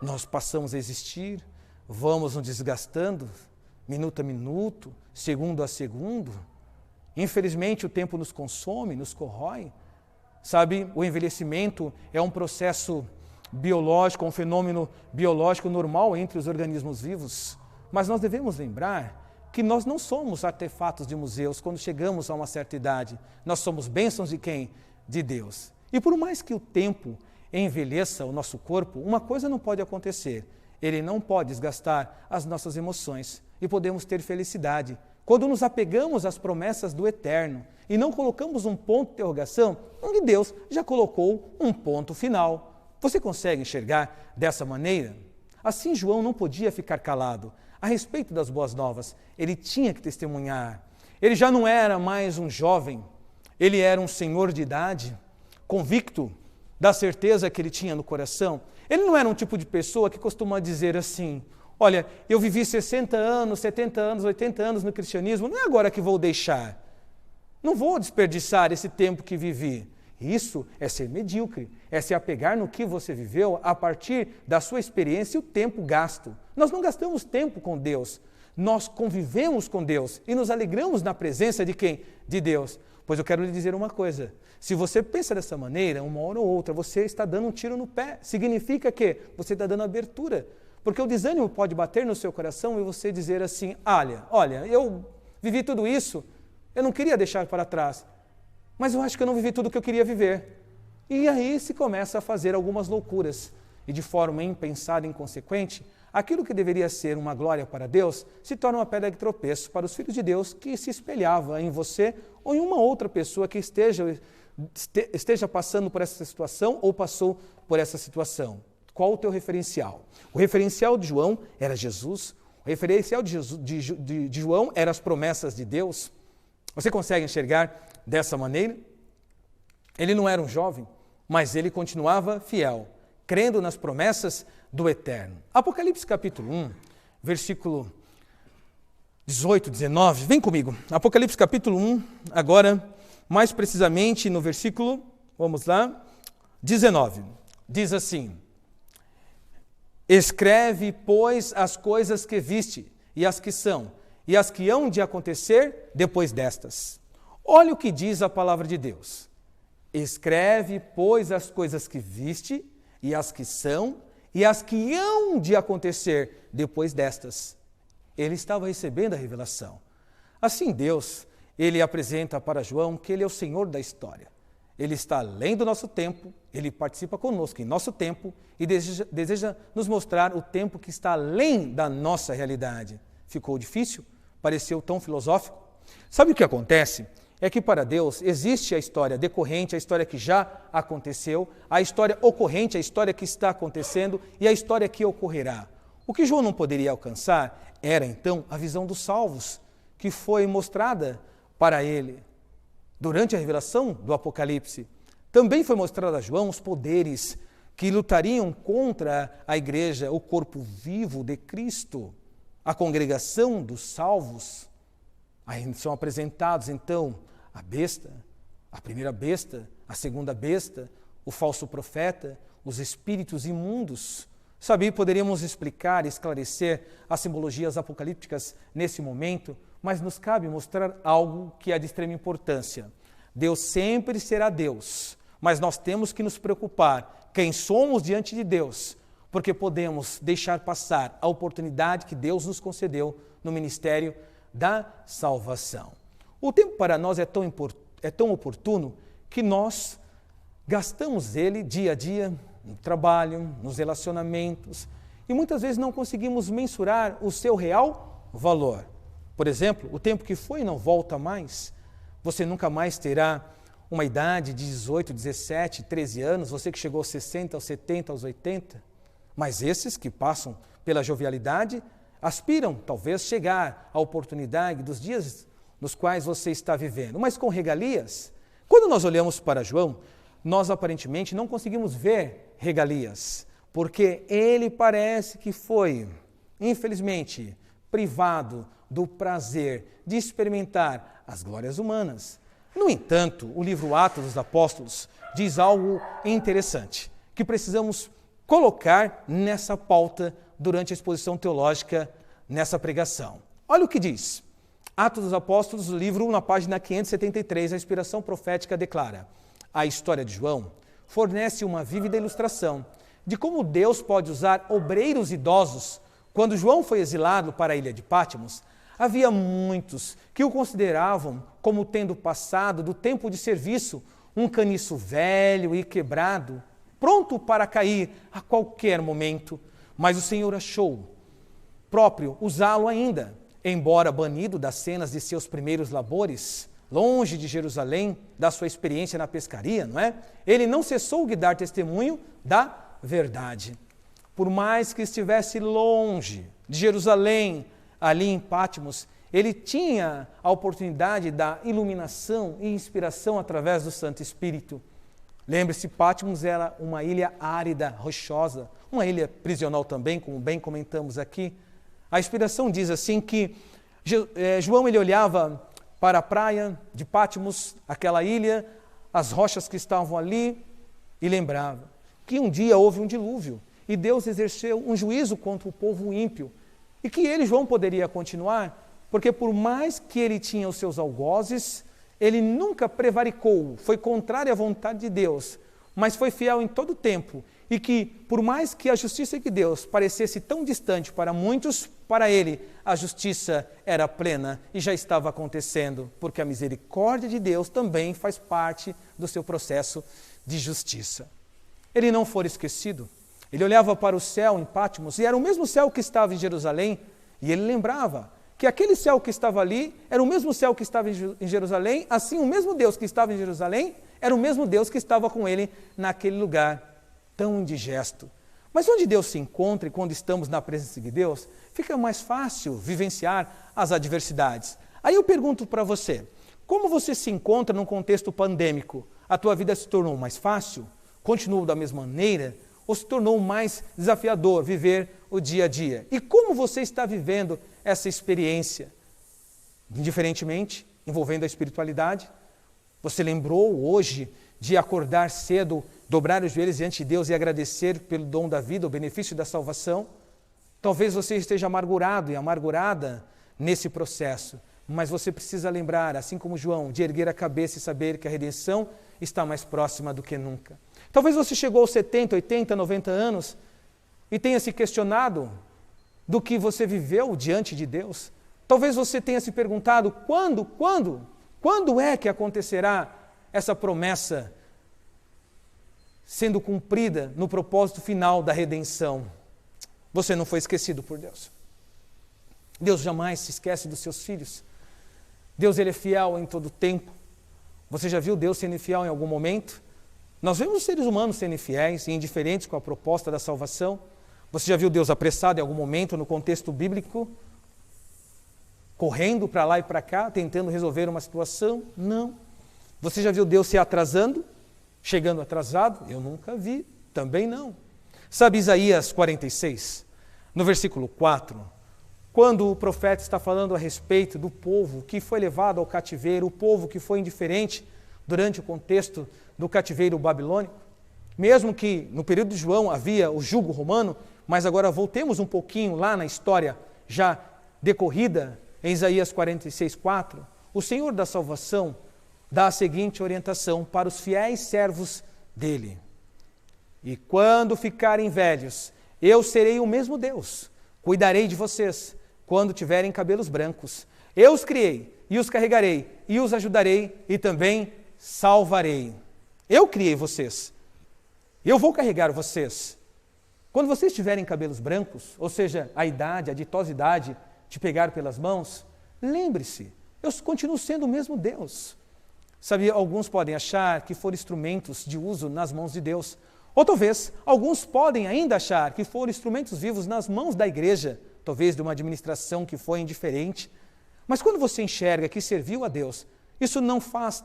Nós passamos a existir, vamos nos desgastando, minuto a minuto, segundo a segundo. Infelizmente, o tempo nos consome, nos corrói. Sabe, o envelhecimento é um processo biológico, um fenômeno biológico normal entre os organismos vivos. Mas nós devemos lembrar que nós não somos artefatos de museus quando chegamos a uma certa idade. Nós somos bênçãos de quem? De Deus. E por mais que o tempo envelheça o nosso corpo, uma coisa não pode acontecer. Ele não pode desgastar as nossas emoções e podemos ter felicidade quando nos apegamos às promessas do eterno e não colocamos um ponto de interrogação onde Deus já colocou um ponto final. Você consegue enxergar dessa maneira? Assim, João não podia ficar calado a respeito das boas novas. Ele tinha que testemunhar. Ele já não era mais um jovem, ele era um senhor de idade, convicto da certeza que ele tinha no coração. Ele não era um tipo de pessoa que costuma dizer assim: olha, eu vivi 60 anos, 70 anos, 80 anos no cristianismo, não é agora que vou deixar. Não vou desperdiçar esse tempo que vivi. Isso é ser medíocre, é se apegar no que você viveu a partir da sua experiência e o tempo gasto. Nós não gastamos tempo com Deus, nós convivemos com Deus e nos alegramos na presença de quem? De Deus. Pois eu quero lhe dizer uma coisa, se você pensa dessa maneira, uma hora ou outra, você está dando um tiro no pé. Significa que você está dando abertura. Porque o desânimo pode bater no seu coração e você dizer assim: olha, eu vivi tudo isso, eu não queria deixar para trás, mas eu acho que eu não vivi tudo o que eu queria viver. E aí se começa a fazer algumas loucuras. E de forma impensada e inconsequente, aquilo que deveria ser uma glória para Deus se torna uma pedra de tropeço para os filhos de Deus que se espelhava em você ou em uma outra pessoa que esteja passando por essa situação ou passou por essa situação. Qual o teu referencial? O referencial de João era Jesus. O referencial de João eram as promessas de Deus. Você consegue enxergar dessa maneira? Ele não era um jovem, mas ele continuava fiel, crendo nas promessas do Eterno. Apocalipse capítulo 1, versículo 18, 19. Vem comigo. Apocalipse capítulo 1, agora, mais precisamente no versículo, vamos lá, 19. Diz assim: escreve, pois, as coisas que viste, e as que são, e as que hão de acontecer depois destas. Olha o que diz a palavra de Deus. Escreve, pois, as coisas que viste, e as que são, e as que hão de acontecer depois destas. Ele estava recebendo a revelação. Assim Deus, ele apresenta para João que ele é o Senhor da história. Ele está além do nosso tempo, ele participa conosco em nosso tempo e deseja nos mostrar o tempo que está além da nossa realidade. Ficou difícil? Pareceu tão filosófico? Sabe o que acontece? É que para Deus existe a história decorrente, a história que já aconteceu, a história ocorrente, a história que está acontecendo e a história que ocorrerá. O que João não poderia alcançar era então a visão dos salvos, que foi mostrada para ele. Durante a revelação do Apocalipse, também foi mostrado a João os poderes que lutariam contra a igreja, o corpo vivo de Cristo, a congregação dos salvos. Aí são apresentados então a besta, a primeira besta, a segunda besta, o falso profeta, os espíritos imundos. Sabe, poderíamos explicar, esclarecer as simbologias apocalípticas nesse momento, mas nos cabe mostrar algo que é de extrema importância. Deus sempre será Deus, mas nós temos que nos preocupar quem somos diante de Deus, porque podemos deixar passar a oportunidade que Deus nos concedeu no ministério da salvação. O tempo para nós é tão é tão oportuno que nós gastamos ele dia a dia no trabalho, nos relacionamentos, e muitas vezes não conseguimos mensurar o seu real valor. Por exemplo, o tempo que foi não volta mais. Você nunca mais terá uma idade de 18, 17, 13 anos, você que chegou aos 60, aos 70, aos 80. Mas esses que passam pela jovialidade aspiram, talvez, chegar à oportunidade dos dias nos quais você está vivendo. Mas com regalias, quando nós olhamos para João, nós aparentemente não conseguimos ver regalias, porque ele parece que foi, infelizmente, privado do prazer de experimentar as glórias humanas. No entanto, o livro Atos dos Apóstolos diz algo interessante, que precisamos colocar nessa pauta durante a exposição teológica nessa pregação. Olha o que diz. Atos dos Apóstolos, livro 1, na página 573, a inspiração profética declara: a história de João fornece uma vívida ilustração de como Deus pode usar obreiros idosos. Quando João foi exilado para a ilha de Pátimos, havia muitos que o consideravam como tendo passado do tempo de serviço, um caniço velho e quebrado, pronto para cair a qualquer momento. Mas o Senhor achou próprio usá-lo ainda, embora banido das cenas de seus primeiros labores, longe de Jerusalém, da sua experiência na pescaria, não é? Ele não cessou de dar testemunho da verdade. Por mais que estivesse longe de Jerusalém, ali em Pátimos, ele tinha a oportunidade da iluminação e inspiração através do Santo Espírito. Lembre-se, Pátimos era uma ilha árida, rochosa, uma ilha prisional também, como bem comentamos aqui. A inspiração diz assim que João ele olhava para a praia de Pátimos, aquela ilha, as rochas que estavam ali, e lembrava que um dia houve um dilúvio e Deus exerceu um juízo contra o povo ímpio e que ele, João, poderia continuar, porque por mais que ele tinha os seus algozes, ele nunca prevaricou, foi contrário à vontade de Deus, mas foi fiel em todo o tempo, e que por mais que a justiça de Deus parecesse tão distante para muitos, para ele a justiça era plena e já estava acontecendo, porque a misericórdia de Deus também faz parte do seu processo de justiça. Ele não foi esquecido. Ele olhava para o céu em Pátimos e era o mesmo céu que estava em Jerusalém, e ele lembrava que aquele céu que estava ali era o mesmo céu que estava em Jerusalém, assim o mesmo Deus que estava em Jerusalém era o mesmo Deus que estava com ele naquele lugar tão indigesto. Mas onde Deus se encontra e quando estamos na presença de Deus, fica mais fácil vivenciar as adversidades. Aí eu pergunto para você, como você se encontra num contexto pandêmico? A tua vida se tornou mais fácil? Continua da mesma maneira? Ou se tornou mais desafiador viver o dia a dia? E como você está vivendo essa experiência? Indiferentemente, envolvendo a espiritualidade, você lembrou hoje de acordar cedo, dobrar os joelhos diante de Deus e agradecer pelo dom da vida, o benefício da salvação? Talvez você esteja amargurado e amargurada nesse processo, mas você precisa lembrar, assim como João, de erguer a cabeça e saber que a redenção está mais próxima do que nunca. Talvez você chegou aos 70, 80, 90 anos e tenha se questionado do que você viveu diante de Deus. Talvez você tenha se perguntado quando é que acontecerá essa promessa sendo cumprida no propósito final da redenção. Você não foi esquecido por Deus. Deus jamais se esquece dos seus filhos. Deus ele é fiel em todo tempo. Você já viu Deus sendo infiel em algum momento? Nós vemos os seres humanos sendo infiéis e indiferentes com a proposta da salvação. Você já viu Deus apressado em algum momento no contexto bíblico? Correndo para lá e para cá, tentando resolver uma situação? Não. Você já viu Deus se atrasando? Chegando atrasado? Eu nunca vi, também não. Sabe Isaías 46, no versículo 4, quando o profeta está falando a respeito do povo que foi levado ao cativeiro, o povo que foi indiferente durante o contexto do cativeiro babilônico, mesmo que no período de João havia o jugo romano, mas agora voltemos um pouquinho lá na história já decorrida em Isaías 46, 4, o Senhor da salvação dá a seguinte orientação para os fiéis servos dele. E quando ficarem velhos, eu serei o mesmo Deus, cuidarei de vocês quando tiverem cabelos brancos. Eu os criei, e os carregarei, e os ajudarei, e também salvarei. Eu criei vocês. Eu vou carregar vocês. Quando vocês tiverem cabelos brancos, ou seja, a idade, a ditosidade de pegar pelas mãos, lembre-se, eu continuo sendo o mesmo Deus. Sabia, alguns podem achar que foram instrumentos de uso nas mãos de Deus. Ou talvez, alguns podem ainda achar que foram instrumentos vivos nas mãos da igreja, talvez de uma administração que foi indiferente. Mas quando você enxerga que serviu a Deus, isso não faz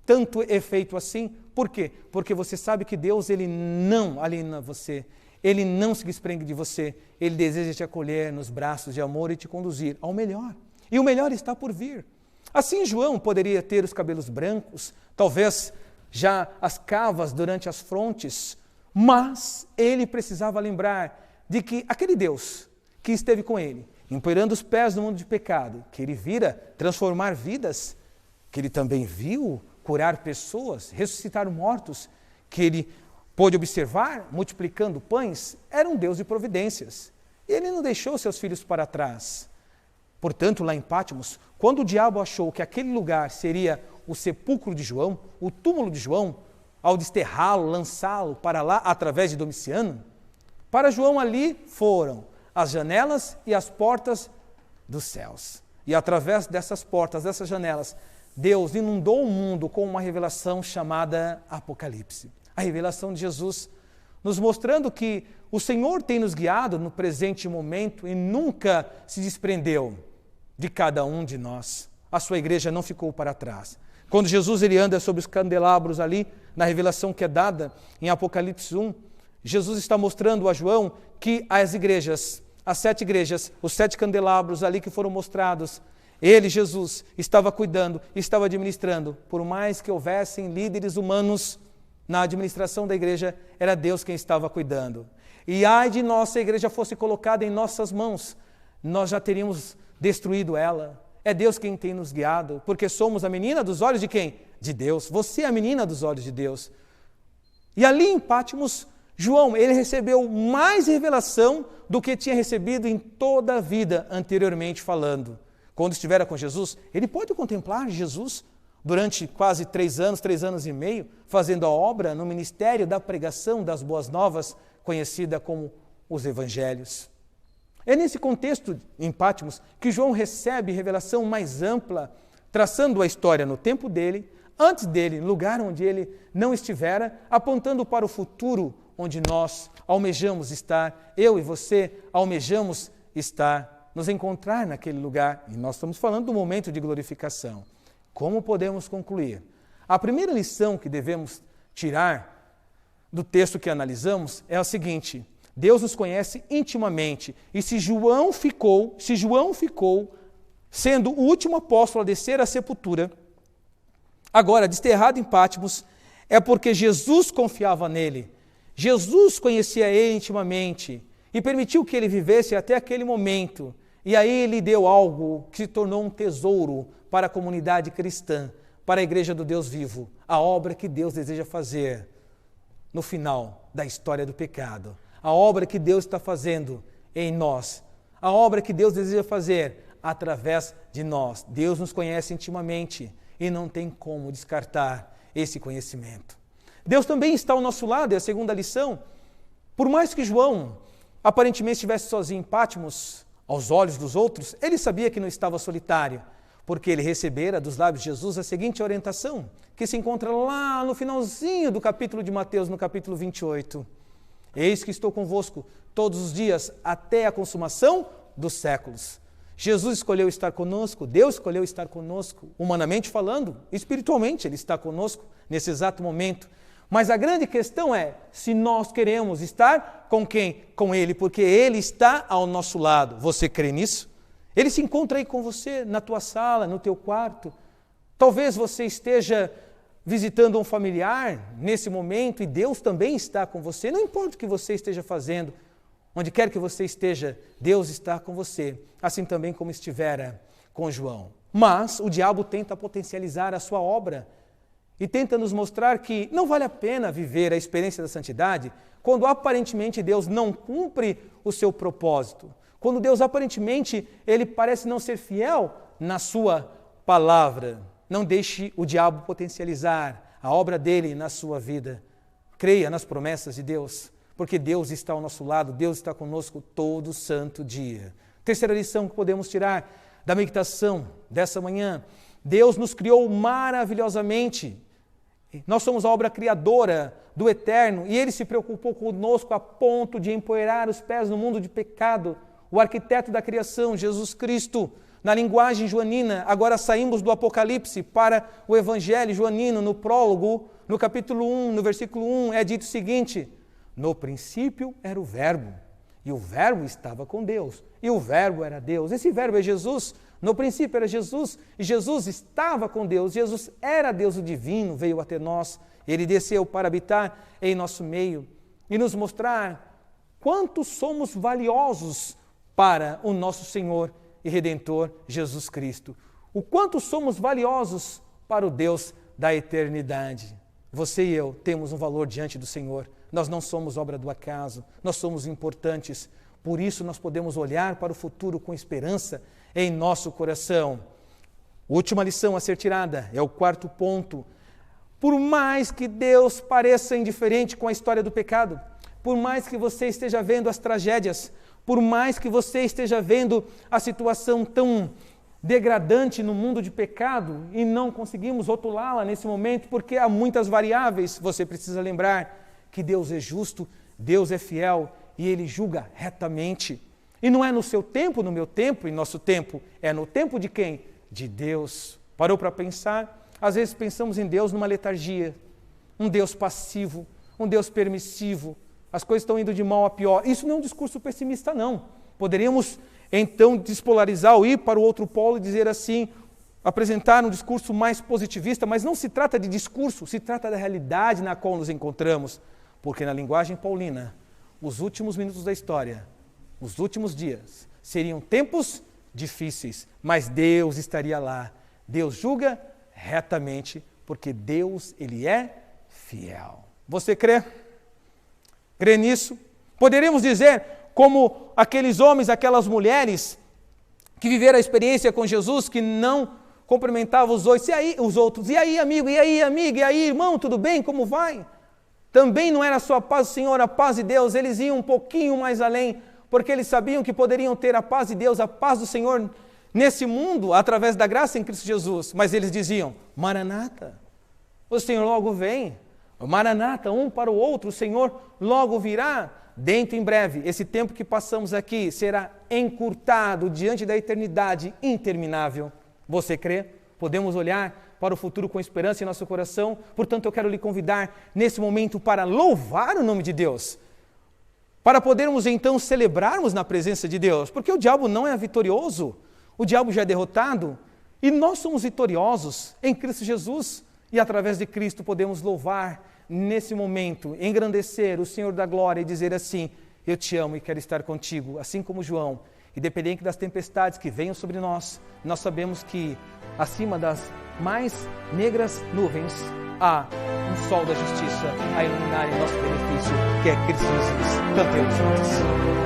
tanto efeito assim. Por quê? Porque você sabe que Deus, Ele não aliena você, Ele não se desprende de você, Ele deseja te acolher nos braços de amor e te conduzir ao melhor. E o melhor está por vir. Assim, João poderia ter os cabelos brancos, talvez já as cavas durante as frontes, mas ele precisava lembrar de que aquele Deus que esteve com ele, empoeirando os pés no mundo de pecado, que ele vira transformar vidas, que ele também viu curar pessoas, ressuscitar mortos, que ele pôde observar multiplicando pães, era um Deus de providências. E ele não deixou seus filhos para trás. Portanto, lá em Pátimos, quando o diabo achou que aquele lugar seria o sepulcro de João, o túmulo de João, ao desterrá-lo, lançá-lo para lá através de Domiciano, para João ali foram as janelas e as portas dos céus. E através dessas portas, dessas janelas, Deus inundou o mundo com uma revelação chamada Apocalipse. A revelação de Jesus, nos mostrando que o Senhor tem nos guiado no presente momento e nunca se desprendeu de cada um de nós. A sua igreja não ficou para trás. Quando Jesus ele anda sobre os candelabros ali, na revelação que é dada em Apocalipse 1, Jesus está mostrando a João que as igrejas, as 7 igrejas, os 7 candelabros ali que foram mostrados, ele, Jesus, estava cuidando, estava administrando. Por mais que houvessem líderes humanos na administração da igreja, era Deus quem estava cuidando. E ai de nós, se a igreja fosse colocada em nossas mãos, nós já teríamos destruído ela. É Deus quem tem nos guiado, porque somos a menina dos olhos de quem? De Deus. Você é a menina dos olhos de Deus. E ali em Pátimos, João, ele recebeu mais revelação do que tinha recebido em toda a vida anteriormente falando. Quando estivera com Jesus, ele pôde contemplar Jesus durante quase 3 anos e meio, fazendo a obra no ministério da pregação das boas novas, conhecida como os evangelhos. É nesse contexto, em Pátimos, que João recebe revelação mais ampla, traçando a história no tempo dele, antes dele, no lugar onde ele não estivera, apontando para o futuro onde nós almejamos estar, eu e você almejamos estar, nos encontrar naquele lugar. E nós estamos falando do momento de glorificação. Como podemos concluir? A primeira lição que devemos tirar do texto que analisamos é a seguinte: Deus nos conhece intimamente, e se João ficou sendo o último apóstolo a descer à sepultura, agora desterrado em Pátimos, é porque Jesus confiava nele. Jesus conhecia ele intimamente e permitiu que ele vivesse até aquele momento. E aí ele deu algo que se tornou um tesouro para a comunidade cristã, para a igreja do Deus vivo, a obra que Deus deseja fazer no final da história do pecado. A obra que Deus está fazendo em nós, a obra que Deus deseja fazer através de nós. Deus nos conhece intimamente e não tem como descartar esse conhecimento. Deus também está ao nosso lado, é a segunda lição. Por mais que João aparentemente estivesse sozinho em Pátimos, aos olhos dos outros, ele sabia que não estava solitário, porque ele recebera dos lábios de Jesus a seguinte orientação, que se encontra lá no finalzinho do capítulo de Mateus, no capítulo 28. Eis que estou convosco todos os dias até a consumação dos séculos. Jesus escolheu estar conosco, Deus escolheu estar conosco, humanamente falando, espiritualmente Ele está conosco nesse exato momento. Mas a grande questão é se nós queremos estar com quem? Com Ele, porque Ele está ao nosso lado. Você crê nisso? Ele se encontra aí com você, na tua sala, no teu quarto. Talvez você esteja visitando um familiar nesse momento e Deus também está com você. Não importa o que você esteja fazendo, onde quer que você esteja, Deus está com você, assim também como estivera com João. Mas o diabo tenta potencializar a sua obra e tenta nos mostrar que não vale a pena viver a experiência da santidade quando aparentemente Deus não cumpre o seu propósito. Quando Deus aparentemente ele parece não ser fiel na sua palavra. Não deixe o diabo potencializar a obra dele na sua vida. Creia nas promessas de Deus, porque Deus está ao nosso lado, Deus está conosco todo santo dia. Terceira lição que podemos tirar da meditação dessa manhã: Deus nos criou maravilhosamente. Nós somos a obra criadora do Eterno e Ele se preocupou conosco a ponto de empoeirar os pés no mundo de pecado. O arquiteto da criação, Jesus Cristo. Na linguagem joanina, agora saímos do Apocalipse para o Evangelho joanino. No prólogo, no capítulo 1, no versículo 1, é dito o seguinte: no princípio era o Verbo, e o Verbo estava com Deus, e o Verbo era Deus. Esse Verbo é Jesus. No princípio era Jesus, e Jesus estava com Deus. Jesus era Deus o divino, veio até nós. Ele desceu para habitar em nosso meio e nos mostrar quanto somos valiosos para o nosso Senhor e Redentor Jesus Cristo. O quanto somos valiosos para o Deus da eternidade. Você e eu temos um valor diante do Senhor. Nós não somos obra do acaso, nós somos importantes. Por isso nós podemos olhar para o futuro com esperança em nosso coração. Última lição a ser tirada, é o quarto ponto. Por mais que Deus pareça indiferente com a história do pecado, por mais que você esteja vendo as tragédias, por mais que você esteja vendo a situação tão degradante no mundo de pecado e não conseguimos rotulá-la nesse momento porque há muitas variáveis, você precisa lembrar que Deus é justo, Deus é fiel e Ele julga retamente. E não é no seu tempo, no meu tempo, em nosso tempo, é no tempo de quem? De Deus. Parou para pensar? Às vezes pensamos em Deus numa letargia, um Deus passivo, um Deus permissivo. As coisas estão indo de mal a pior. Isso não é um discurso pessimista, não. Poderíamos, então, despolarizar ou ir para o outro polo e dizer assim, apresentar um discurso mais positivista, mas não se trata de discurso, se trata da realidade na qual nos encontramos. Porque na linguagem paulina, os últimos minutos da história, os últimos dias, seriam tempos difíceis, mas Deus estaria lá. Deus julga retamente, porque Deus, Ele é fiel. Você crê? Crê nisso? Poderíamos dizer, como aqueles homens, aquelas mulheres que viveram a experiência com Jesus, que não cumprimentavam os outros. E aí, amigo? E aí, amiga? E aí, irmão? Tudo bem? Como vai? Também não era só a paz do Senhor, a paz de Deus. Eles iam um pouquinho mais além, porque eles sabiam que poderiam ter a paz de Deus, a paz do Senhor nesse mundo, através da graça em Cristo Jesus. Mas eles diziam, Maranata, o Senhor logo vem. Maranata, um para o outro, o Senhor logo virá. Dentro em breve, esse tempo que passamos aqui será encurtado diante da eternidade interminável. Você crê? Podemos olhar para o futuro com esperança em nosso coração. Portanto, eu quero lhe convidar nesse momento para louvar o nome de Deus, para podermos então celebrarmos na presença de Deus, porque o diabo não é vitorioso, o diabo já é derrotado e nós somos vitoriosos em Cristo Jesus e através de Cristo podemos louvar nesse momento, engrandecer o Senhor da glória e dizer assim, eu te amo e quero estar contigo, assim como João. Independente das tempestades que venham sobre nós, nós sabemos que acima das mais negras nuvens há um sol da justiça a iluminar em nosso benefício, que é Cristo Jesus. Cantemos juntos.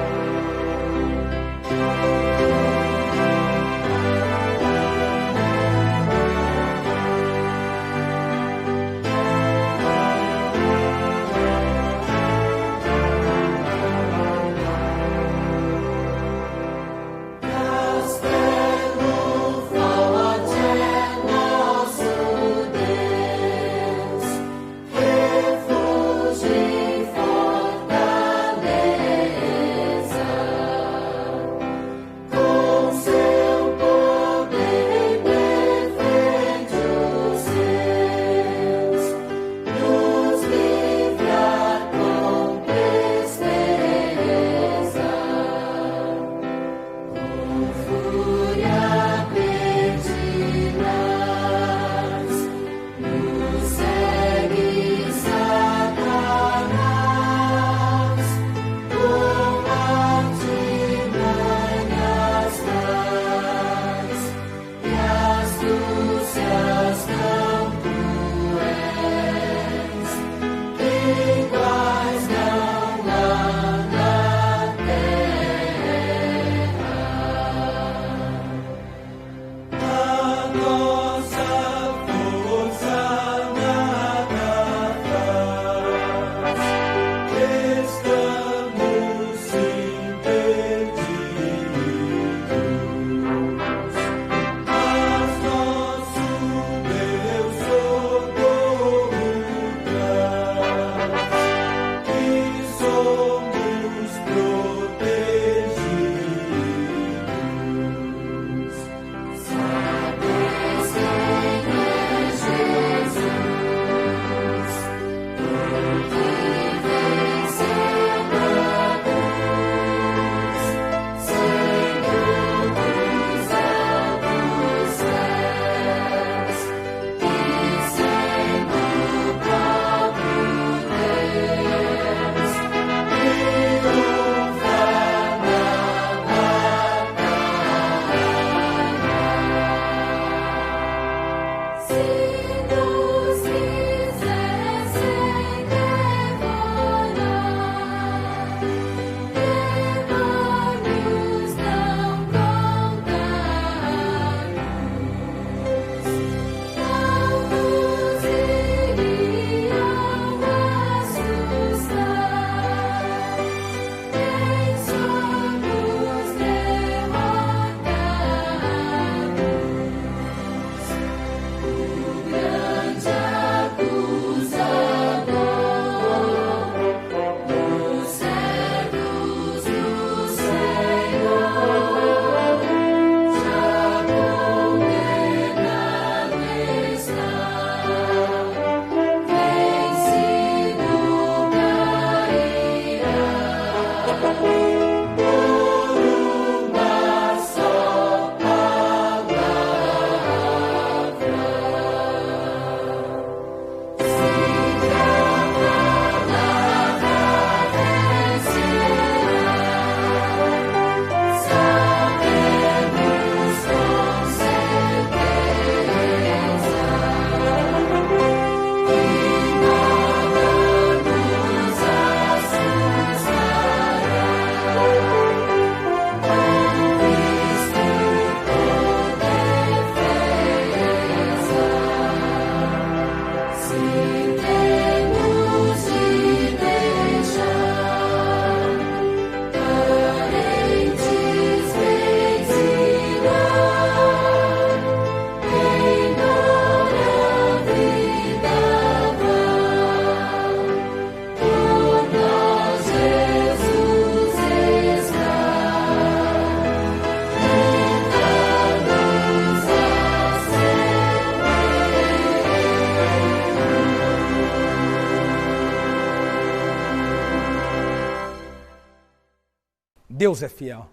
Deus é fiel.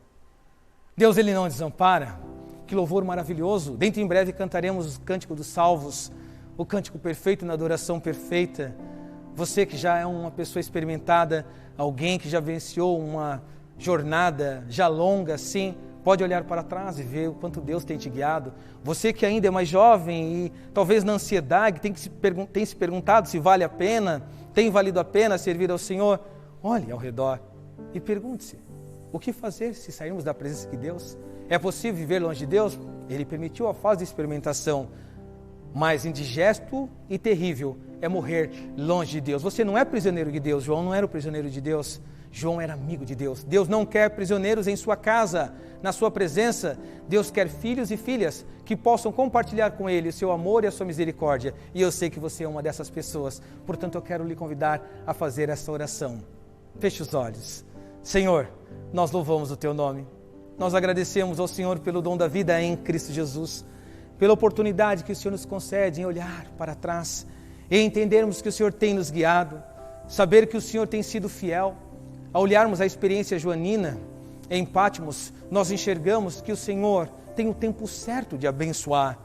Deus, Ele não desampara. Que louvor maravilhoso. Dentro em breve cantaremos o Cântico dos Salvos, o Cântico Perfeito na adoração perfeita. Você que já é uma pessoa experimentada, alguém que já venceu uma jornada já longa assim, pode olhar para trás e ver o quanto Deus tem te guiado. Você que ainda é mais jovem e talvez na ansiedade tem se perguntado se vale a pena, tem valido a pena servir ao Senhor, olhe ao redor e pergunte-se, o que fazer se sairmos da presença de Deus? É possível viver longe de Deus? Ele permitiu a fase de experimentação, mas indigesto e terrível é morrer longe de Deus. Você não é prisioneiro de Deus. João não era o prisioneiro de Deus. João era amigo de Deus. Deus não quer prisioneiros em sua casa, na sua presença. Deus quer filhos e filhas que possam compartilhar com Ele o seu amor e a sua misericórdia. E eu sei que você é uma dessas pessoas. Portanto, eu quero lhe convidar a fazer essa oração. Feche os olhos. Senhor, nós louvamos o Teu nome. Nós agradecemos ao Senhor pelo dom da vida em Cristo Jesus, pela oportunidade que o Senhor nos concede em olhar para trás e entendermos que o Senhor tem nos guiado, saber que o Senhor tem sido fiel. Ao olharmos a experiência joanina em Patmos, nós enxergamos que o Senhor tem o tempo certo de abençoar.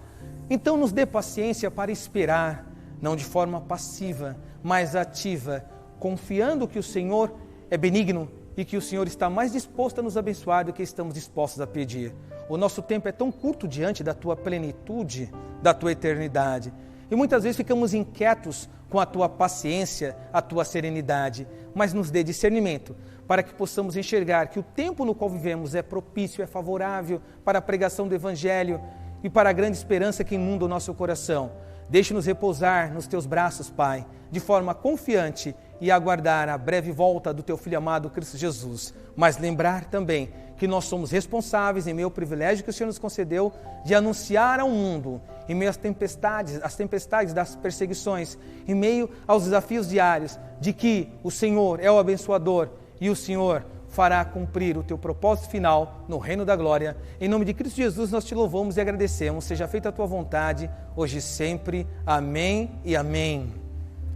Então nos dê paciência para esperar, não de forma passiva, mas ativa, confiando que o Senhor é benigno e que o Senhor está mais disposto a nos abençoar do que estamos dispostos a pedir. O nosso tempo é tão curto diante da Tua plenitude, da Tua eternidade. E muitas vezes ficamos inquietos com a Tua paciência, a Tua serenidade. Mas nos dê discernimento para que possamos enxergar que o tempo no qual vivemos é propício, é favorável para a pregação do Evangelho e para a grande esperança que inunda o nosso coração. Deixe-nos repousar nos Teus braços, Pai, de forma confiante e aguardar a breve volta do Teu Filho amado, Cristo Jesus. Mas lembrar também que nós somos responsáveis, em meio ao privilégio que o Senhor nos concedeu, de anunciar ao mundo, em meio às tempestades das perseguições, em meio aos desafios diários, de que o Senhor é o abençoador e o Senhor fará cumprir o Teu propósito final no reino da glória. Em nome de Cristo Jesus nós Te louvamos e agradecemos. Seja feita a Tua vontade, hoje e sempre. Amém e amém.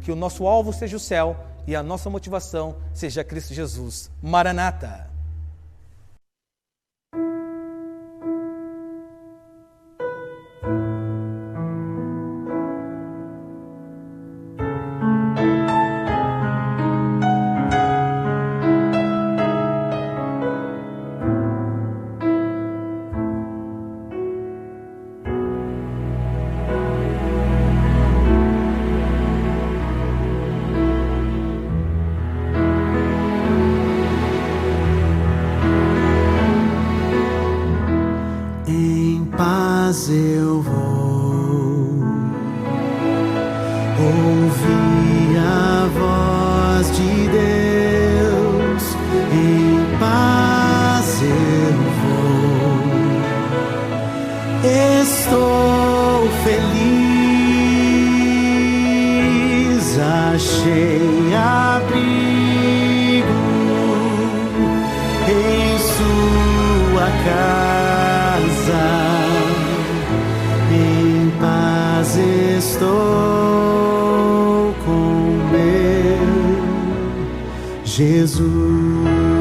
Que o nosso alvo seja o céu e a nossa motivação seja Cristo Jesus. Maranata! Eu vou ouvir a voz de Deus, em paz eu vou, estou feliz, achei abrigo em sua casa. Estou com meu Jesus.